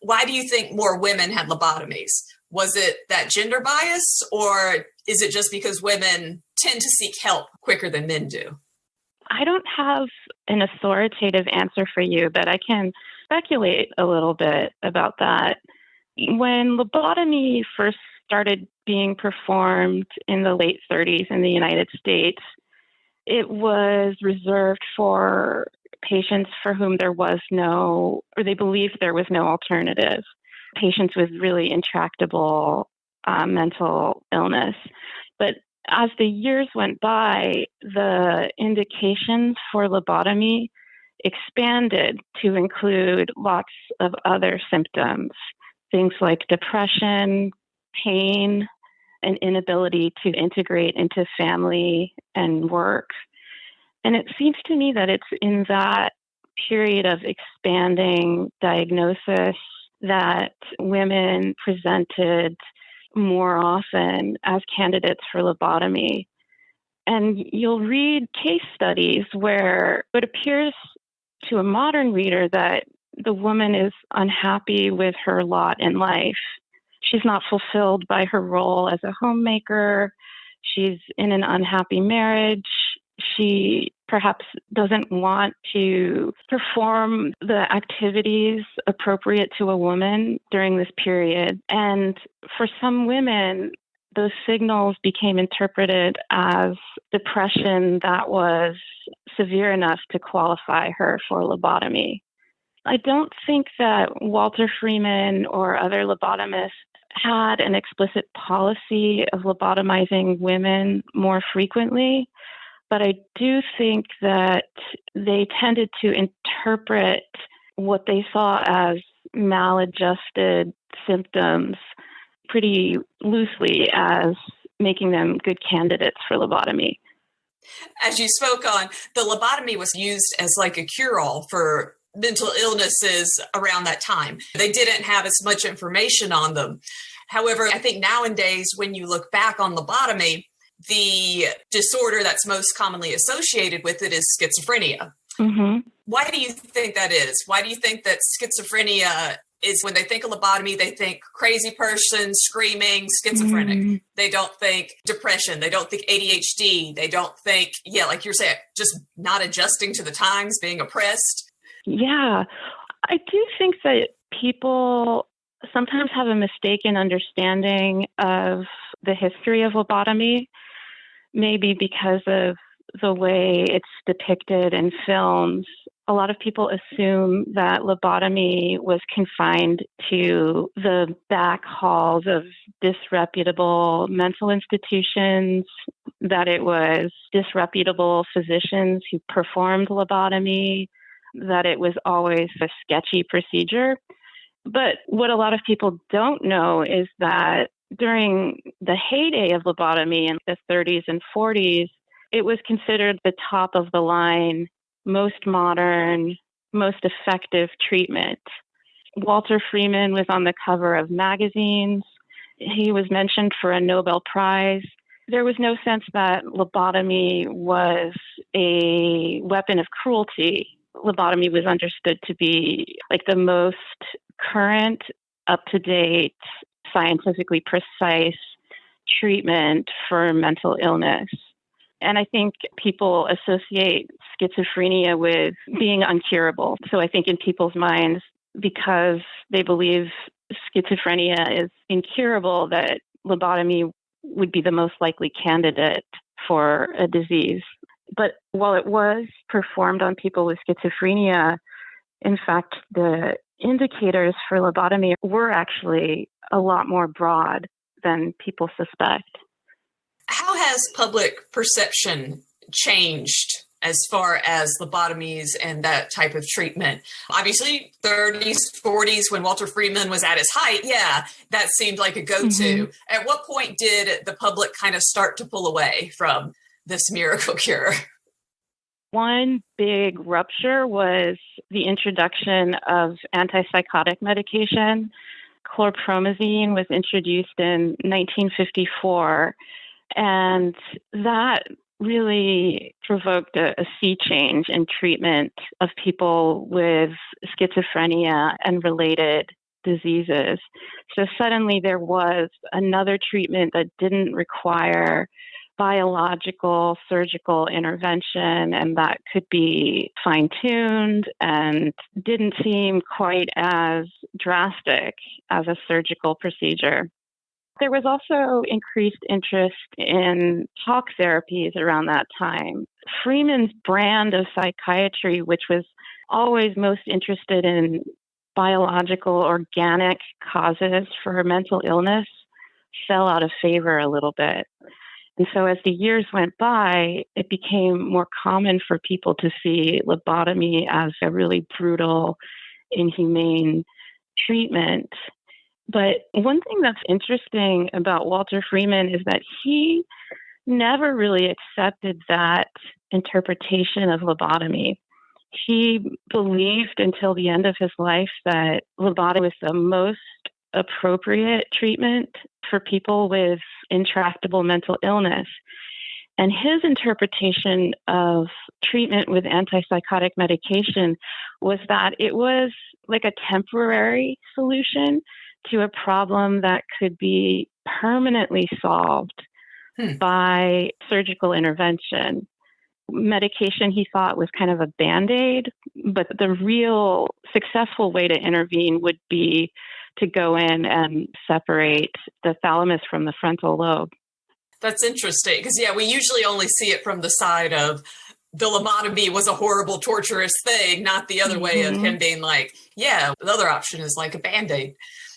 why do you think more women had lobotomies? Was it that gender bias, or is it just because women tend to seek help quicker than men do? I don't have an authoritative answer for you, but I can speculate a little bit about that. When lobotomy first started being performed in the late 30s in the United States, it was reserved for patients for whom there was no, or they believed there was no alternative, patients with really intractable mental illness. But as the years went by, the indications for lobotomy expanded to include lots of other symptoms, things like depression, pain, an inability to integrate into family and work. And it seems to me that it's in that period of expanding diagnosis that women presented more often as candidates for lobotomy. And you'll read case studies where it appears to a modern reader that the woman is unhappy with her lot in life. She's not fulfilled by her role as a homemaker. She's in an unhappy marriage. She perhaps doesn't want to perform the activities appropriate to a woman during this period. And for some women, those signals became interpreted as depression that was severe enough to qualify her for lobotomy. I don't think that Walter Freeman or other lobotomists had an explicit policy of lobotomizing women more frequently, but I do think that they tended to interpret what they saw as maladjusted symptoms pretty loosely as making them good candidates for lobotomy. As you spoke on, the lobotomy was used as a cure-all for mental illnesses around that time. They didn't have as much information on them. However, I think nowadays, when you look back on lobotomy, the disorder that's most commonly associated with it is schizophrenia. Mm-hmm. Why do you think that is? Why do you think that schizophrenia is, when they think of lobotomy, they think crazy person, screaming, schizophrenic. Mm-hmm. They don't think depression. They don't think ADHD. They don't think, like you're saying, just not adjusting to the times, being oppressed. Yeah, I do think that people sometimes have a mistaken understanding of the history of lobotomy, maybe because of the way it's depicted in films. A lot of people assume that lobotomy was confined to the back halls of disreputable mental institutions, that it was disreputable physicians who performed lobotomy, that it was always a sketchy procedure. But what a lot of people don't know is that during the heyday of lobotomy in the 30s and 40s, it was considered the top of the line, most modern, most effective treatment. Walter Freeman was on the cover of magazines. He was mentioned for a Nobel Prize. There was no sense that lobotomy was a weapon of cruelty. Lobotomy was understood to be like the most current, up-to-date, scientifically precise treatment for mental illness. And I think people associate schizophrenia with being uncurable. So I think in people's minds, because they believe schizophrenia is incurable, that lobotomy would be the most likely candidate for a disease. But while it was performed on people with schizophrenia, in fact, the indicators for lobotomy were actually a lot more broad than people suspect. How has public perception changed as far as lobotomies and that type of treatment? Obviously, 30s, 40s, when Walter Freeman was at his height, yeah, that seemed like a go-to. At what point did the public kind of start to pull away from this miracle cure? One big rupture was the introduction of antipsychotic medication. Chlorpromazine was introduced in 1954, and that really provoked a sea change in treatment of people with schizophrenia and related diseases. So suddenly there was another treatment that didn't require biological surgical intervention, and that could be fine-tuned and didn't seem quite as drastic as a surgical procedure. There was also increased interest in talk therapies around that time. Freeman's brand of psychiatry, which was always most interested in biological, organic causes for mental illness, fell out of favor a little bit. And so as the years went by, it became more common for people to see lobotomy as a really brutal, inhumane treatment. But one thing that's interesting about Walter Freeman is that he never really accepted that interpretation of lobotomy. He believed until the end of his life that lobotomy was the most appropriate treatment for people with intractable mental illness. And his interpretation of treatment with antipsychotic medication was that it was like a temporary solution to a problem that could be permanently solved by surgical intervention. Medication, he thought, was kind of a Band-Aid, but the real successful way to intervene would be to go in and separate the thalamus from the frontal lobe. That's interesting, because, yeah, we usually only see it from the side of the lobotomy was a horrible, torturous thing, not the other way of him being like, yeah, the other option is like a Band-Aid.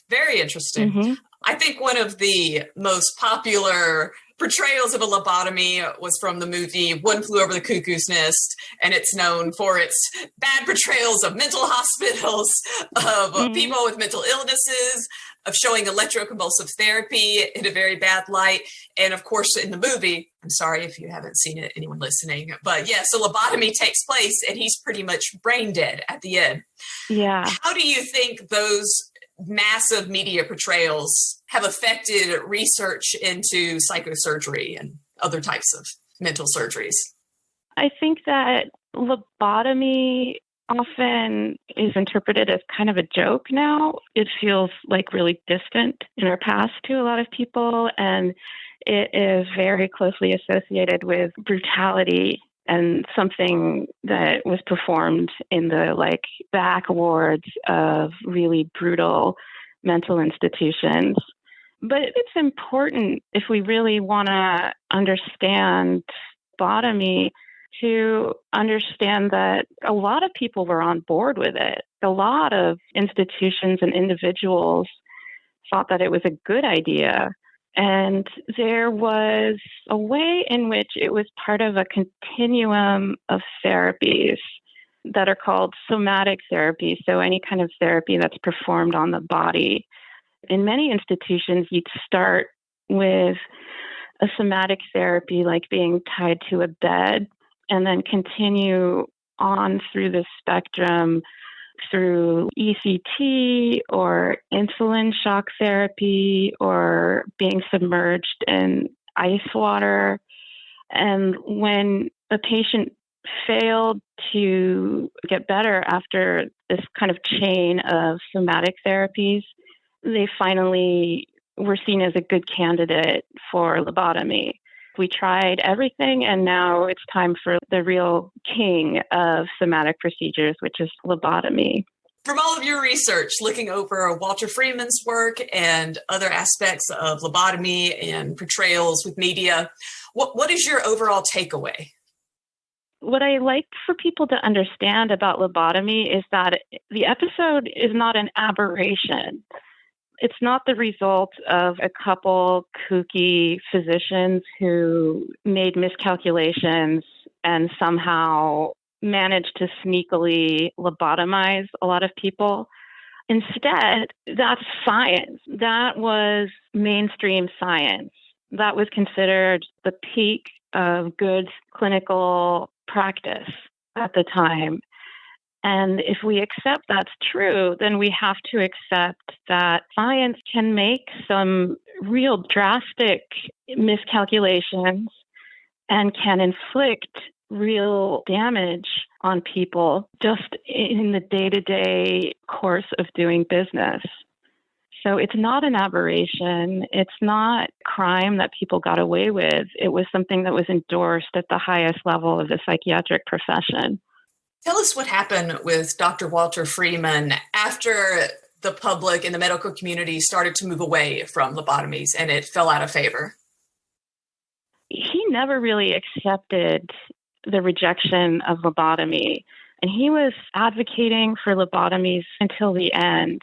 Very interesting. I think one of the most popular portrayals of a lobotomy was from the movie One Flew Over the Cuckoo's Nest, and it's known for its bad portrayals of mental hospitals, of people with mental illnesses, of showing electroconvulsive therapy in a very bad light. And of course, in the movie, I'm sorry if you haven't seen it, anyone listening, but yeah, so lobotomy takes place and he's pretty much brain dead at the end. Yeah. How do you think those massive media portrayals have affected research into psychosurgery and other types of mental surgeries? I think that lobotomy often is interpreted as kind of a joke now. It feels like really distant in our past to a lot of people, and it is very closely associated with brutality and something that was performed in the back wards of really brutal mental institutions. But it's important, if we really want to understand lobotomy, to understand that a lot of people were on board with it. A lot of institutions and individuals thought that it was a good idea. And there was a way in which it was part of a continuum of therapies that are called somatic therapy. So any kind of therapy that's performed on the body. In many institutions, you'd start with a somatic therapy, like being tied to a bed, and then continue on through the spectrum through ECT or insulin shock therapy or being submerged in ice water. And when a patient failed to get better after this kind of chain of somatic therapies, they finally were seen as a good candidate for lobotomy. We tried everything, and now it's time for the real king of somatic procedures, which is lobotomy. From all of your research, looking over Walter Freeman's work and other aspects of lobotomy and portrayals with media, what is your overall takeaway? What I like for people to understand about lobotomy is that the episode is not an aberration. It's not the result of a couple kooky physicians who made miscalculations and somehow managed to sneakily lobotomize a lot of people. Instead, that's science. That was mainstream science. That was considered the peak of good clinical practice at the time. And if we accept that's true, then we have to accept that science can make some real drastic miscalculations and can inflict real damage on people just in the day-to-day course of doing business. So it's not an aberration. It's not crime that people got away with. It was something that was endorsed at the highest level of the psychiatric profession. Tell us what happened with Dr. Walter Freeman after the public and the medical community started to move away from lobotomies and it fell out of favor. He never really accepted the rejection of lobotomy, and he was advocating for lobotomies until the end.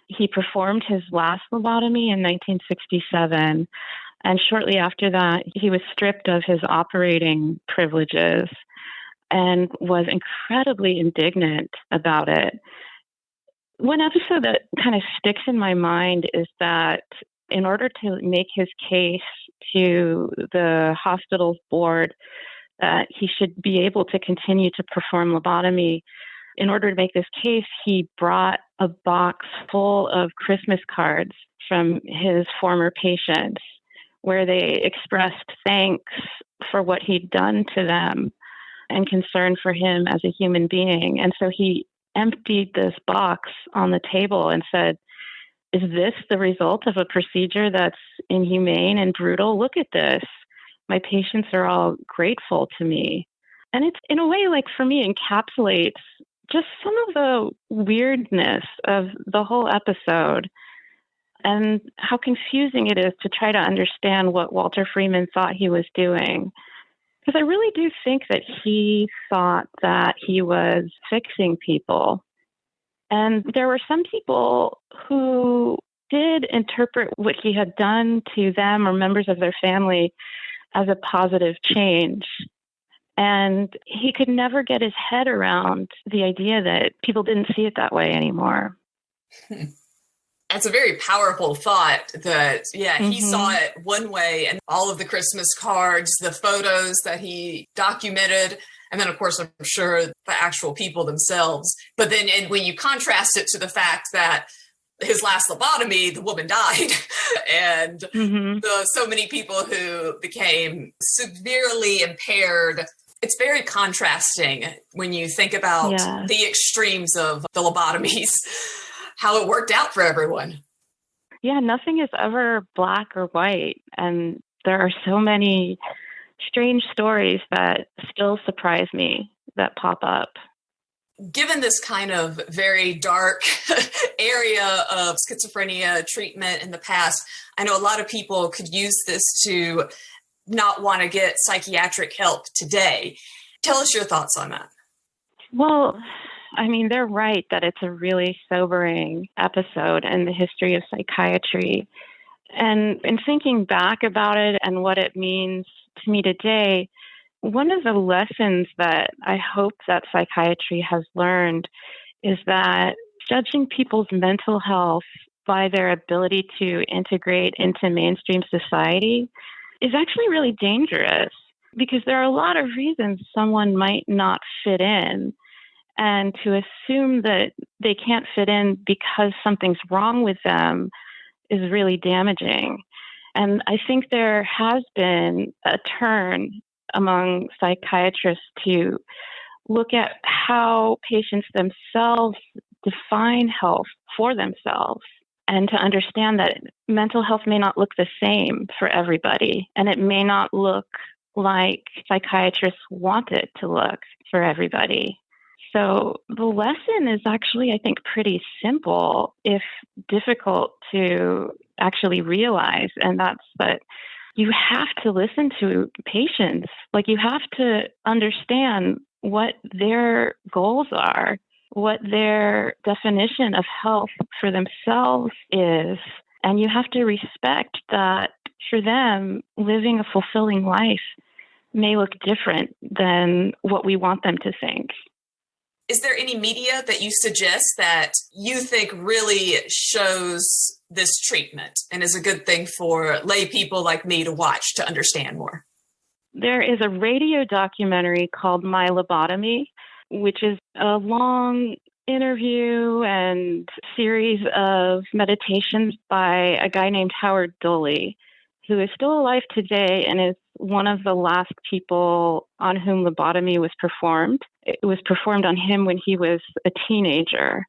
He performed his last lobotomy in 1967, and shortly after that, he was stripped of his operating privileges and was incredibly indignant about it. One episode that kind of sticks in my mind is that in order to make his case to the hospital's board that he should be able to continue to perform lobotomy, in order to make this case, he brought a box full of Christmas cards from his former patients where they expressed thanks for what he'd done to them and concern for him as a human being. And so he emptied this box on the table and said, "Is this the result of a procedure that's inhumane and brutal? Look at this. My patients are all grateful to me." And it's, in a way, like for me, encapsulates just some of the weirdness of the whole episode and how confusing it is to try to understand what Walter Freeman thought he was doing. Because I really do think that he thought that he was fixing people. And there were some people who did interpret what he had done to them or members of their family as a positive change. And he could never get his head around the idea that people didn't see it that way anymore. That's a very powerful thought that, he saw it one way, and all of the Christmas cards, the photos that he documented, and then, of course, I'm sure the actual people themselves. But then when you contrast it to the fact that his last lobotomy, the woman died, and so many people who became severely impaired, it's very contrasting when you think about the extremes of the lobotomies, how it worked out for everyone. Yeah, nothing is ever black or white. And there are so many strange stories that still surprise me that pop up. Given this kind of very dark area of schizophrenia treatment in the past, I know a lot of people could use this to not want to get psychiatric help today. Tell us your thoughts on that. Well, I mean, they're right that it's a really sobering episode in the history of psychiatry. And in thinking back about it and what it means to me today, one of the lessons that I hope that psychiatry has learned is that judging people's mental health by their ability to integrate into mainstream society is actually really dangerous, because there are a lot of reasons someone might not fit in. And to assume that they can't fit in because something's wrong with them is really damaging. And I think there has been a turn among psychiatrists to look at how patients themselves define health for themselves, and to understand that mental health may not look the same for everybody, and it may not look like psychiatrists want it to look for everybody. So the lesson is actually, I think, pretty simple, if difficult to actually realize. And that's that you have to listen to patients. Like, you have to understand what their goals are, what their definition of health for themselves is. And you have to respect that for them, living a fulfilling life may look different than what we want them to think. Is there any media that you suggest that you think really shows this treatment and is a good thing for lay people like me to watch to understand more? There is a radio documentary called My Lobotomy, which is a long interview and series of meditations by a guy named Howard Doley, who is still alive today and is one of the last people on whom lobotomy was performed. It was performed on him when he was a teenager.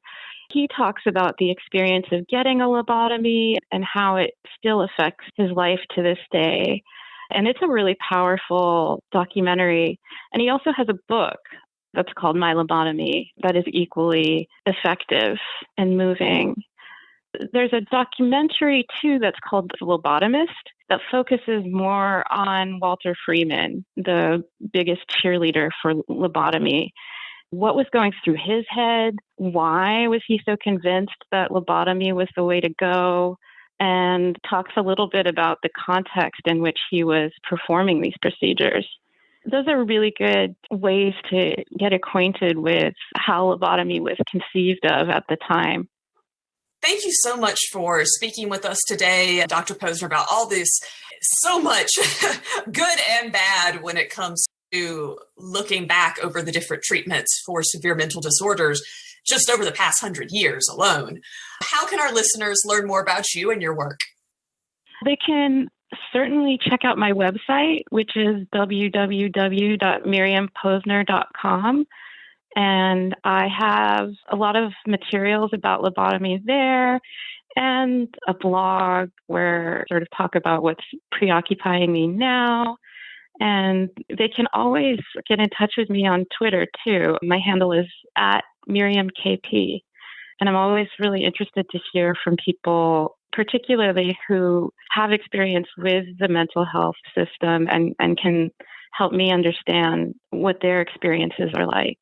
He talks about the experience of getting a lobotomy and how it still affects his life to this day. And it's a really powerful documentary. And he also has a book that's called My Lobotomy that is equally effective and moving. There's a documentary, too, that's called The Lobotomist that focuses more on Walter Freeman, the biggest cheerleader for lobotomy. What was going through his head? Why was he so convinced that lobotomy was the way to go? And talks a little bit about the context in which he was performing these procedures. Those are really good ways to get acquainted with how lobotomy was conceived of at the time. Thank you so much for speaking with us today, Dr. Posner, about all this, so much good and bad when it comes to looking back over the different treatments for severe mental disorders just over the past 100 years alone. How can our listeners learn more about you and your work? They can certainly check out my website, which is www.miriamposner.com. And I have a lot of materials about lobotomy there and a blog where I sort of talk about what's preoccupying me now. And they can always get in touch with me on Twitter, too. My handle is @MiriamKP. And I'm always really interested to hear from people, particularly who have experience with the mental health system and can help me understand what their experiences are like.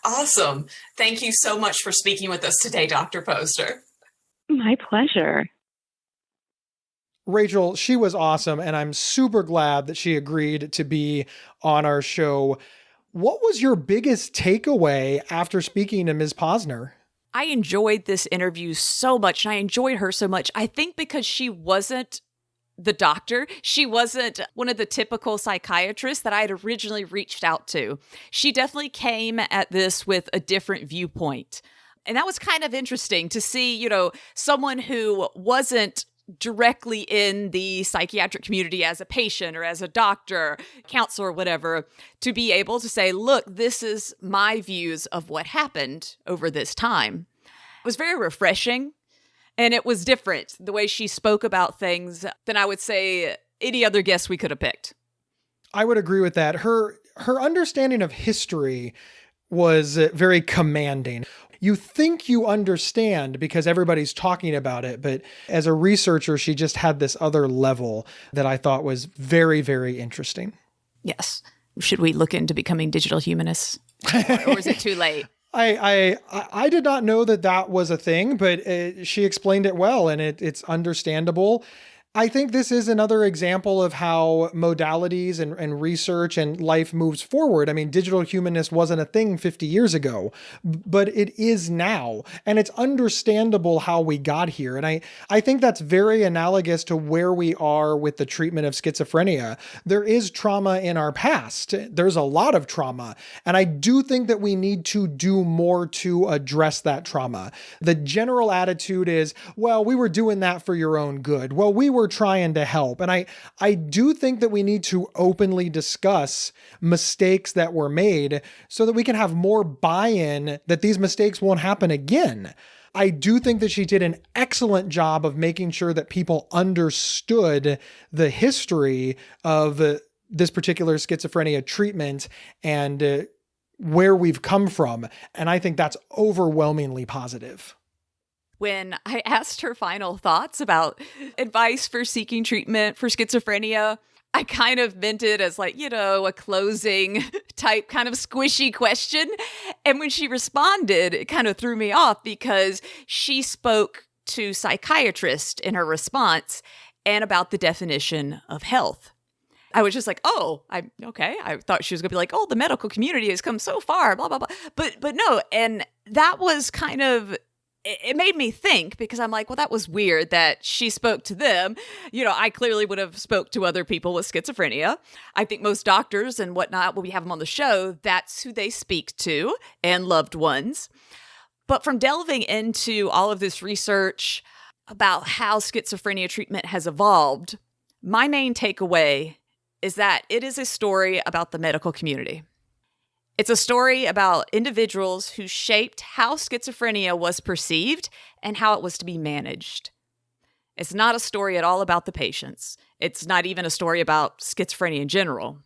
Awesome. Thank you so much for speaking with us today, Dr. Posner. My pleasure. Rachel, she was awesome, and I'm super glad that she agreed to be on our show. What was your biggest takeaway after speaking to Ms. Posner? I enjoyed this interview so much, and I enjoyed her so much. I think because she wasn't the doctor. She wasn't one of the typical psychiatrists that I had originally reached out to. She definitely came at this with a different viewpoint. And that was kind of interesting to see, someone who wasn't directly in the psychiatric community as a patient or as a doctor, counselor, whatever, to be able to say, look, this is my views of what happened over this time. It was very refreshing. And it was different, the way she spoke about things, than I would say any other guest we could have picked. I would agree with that. Her understanding of history was very commanding. You think you understand because everybody's talking about it, but as a researcher, she just had this other level that I thought was very, very interesting. Yes. Should we look into becoming digital humanists? Or is it too late? I did not know that was a thing, but she explained it well, and it's understandable. I think this is another example of how modalities and research and life moves forward. I mean, digital humanist wasn't a thing 50 years ago, but it is now. And it's understandable how we got here. And I think that's very analogous to where we are with the treatment of schizophrenia. There is trauma in our past. There's a lot of trauma. And I do think that we need to do more to address that trauma. The general attitude is, well, we were doing that for your own good. Well, we were trying to help. And I do think that we need to openly discuss mistakes that were made so that we can have more buy-in that these mistakes won't happen again. I do think that she did an excellent job of making sure that people understood the history of this particular schizophrenia treatment and where we've come from. And I think that's overwhelmingly positive. When I asked her final thoughts about advice for seeking treatment for schizophrenia, I kind of meant it as like, a closing type kind of squishy question. And when she responded, it kind of threw me off because she spoke to psychiatrists in her response and about the definition of health. I was just like, okay. I thought she was going to be like, the medical community has come so far, blah, blah, blah. But no. And that was kind of, it made me think, because I'm like, well, that was weird that she spoke to them. I clearly would have spoke to other people with schizophrenia. I think most doctors and whatnot, when we have them on the show, that's who they speak to, and loved ones. But from delving into all of this research about how schizophrenia treatment has evolved, my main takeaway is that it is a story about the medical community. It's a story about individuals who shaped how schizophrenia was perceived and how it was to be managed. It's not a story at all about the patients. It's not even a story about schizophrenia in general.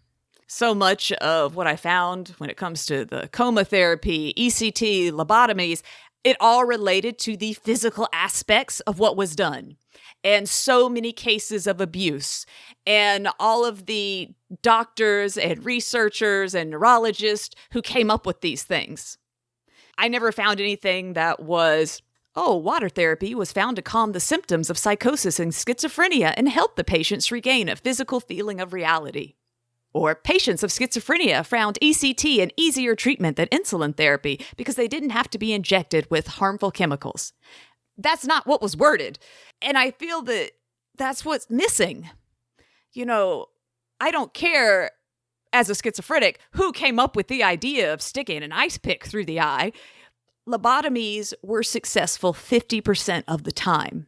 So much of what I found when it comes to the coma therapy, ECT, lobotomies, it all related to the physical aspects of what was done. And so many cases of abuse, and all of the doctors and researchers and neurologists who came up with these things. I never found anything that was, water therapy was found to calm the symptoms of psychosis and schizophrenia and help the patients regain a physical feeling of reality. Or patients of schizophrenia found ECT an easier treatment than insulin therapy because they didn't have to be injected with harmful chemicals. That's not what was worded. And I feel that that's what's missing. I don't care as a schizophrenic who came up with the idea of sticking an ice pick through the eye. Lobotomies were successful 50% of the time.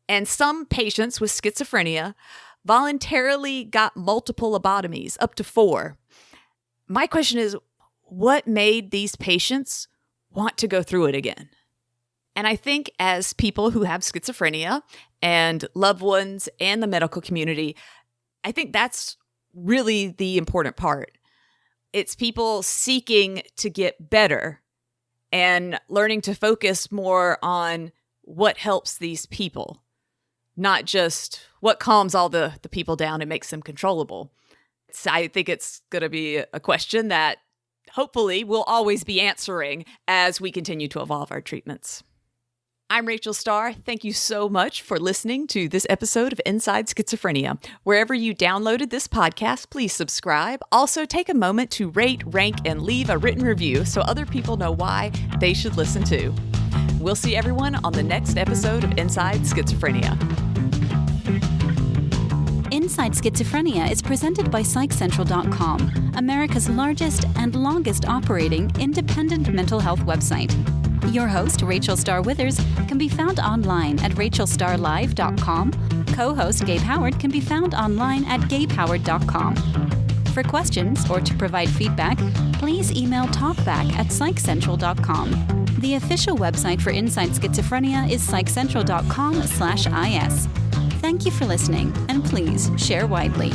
And some patients with schizophrenia voluntarily got multiple lobotomies, up to 4. My question is, what made these patients want to go through it again? And I think as people who have schizophrenia and loved ones and the medical community, I think that's really the important part. It's people seeking to get better and learning to focus more on what helps these people, not just what calms all the people down and makes them controllable. I think it's going to be a question that hopefully we'll always be answering as we continue to evolve our treatments. I'm Rachel Starr. Thank you so much for listening to this episode of Inside Schizophrenia. Wherever you downloaded this podcast, please subscribe. Also, take a moment to rate, rank, and leave a written review so other people know why they should listen too. We'll see everyone on the next episode of Inside Schizophrenia. Inside Schizophrenia is presented by PsychCentral.com, America's largest and longest operating independent mental health website. Your host, Rachel Starr Withers, can be found online at rachelstarlive.com. Co-host Gabe Howard can be found online at gabehoward.com. For questions or to provide feedback, please email talkback@psychcentral.com. The official website for Inside Schizophrenia is psychcentral.com/is. Thank you for listening, and please share widely.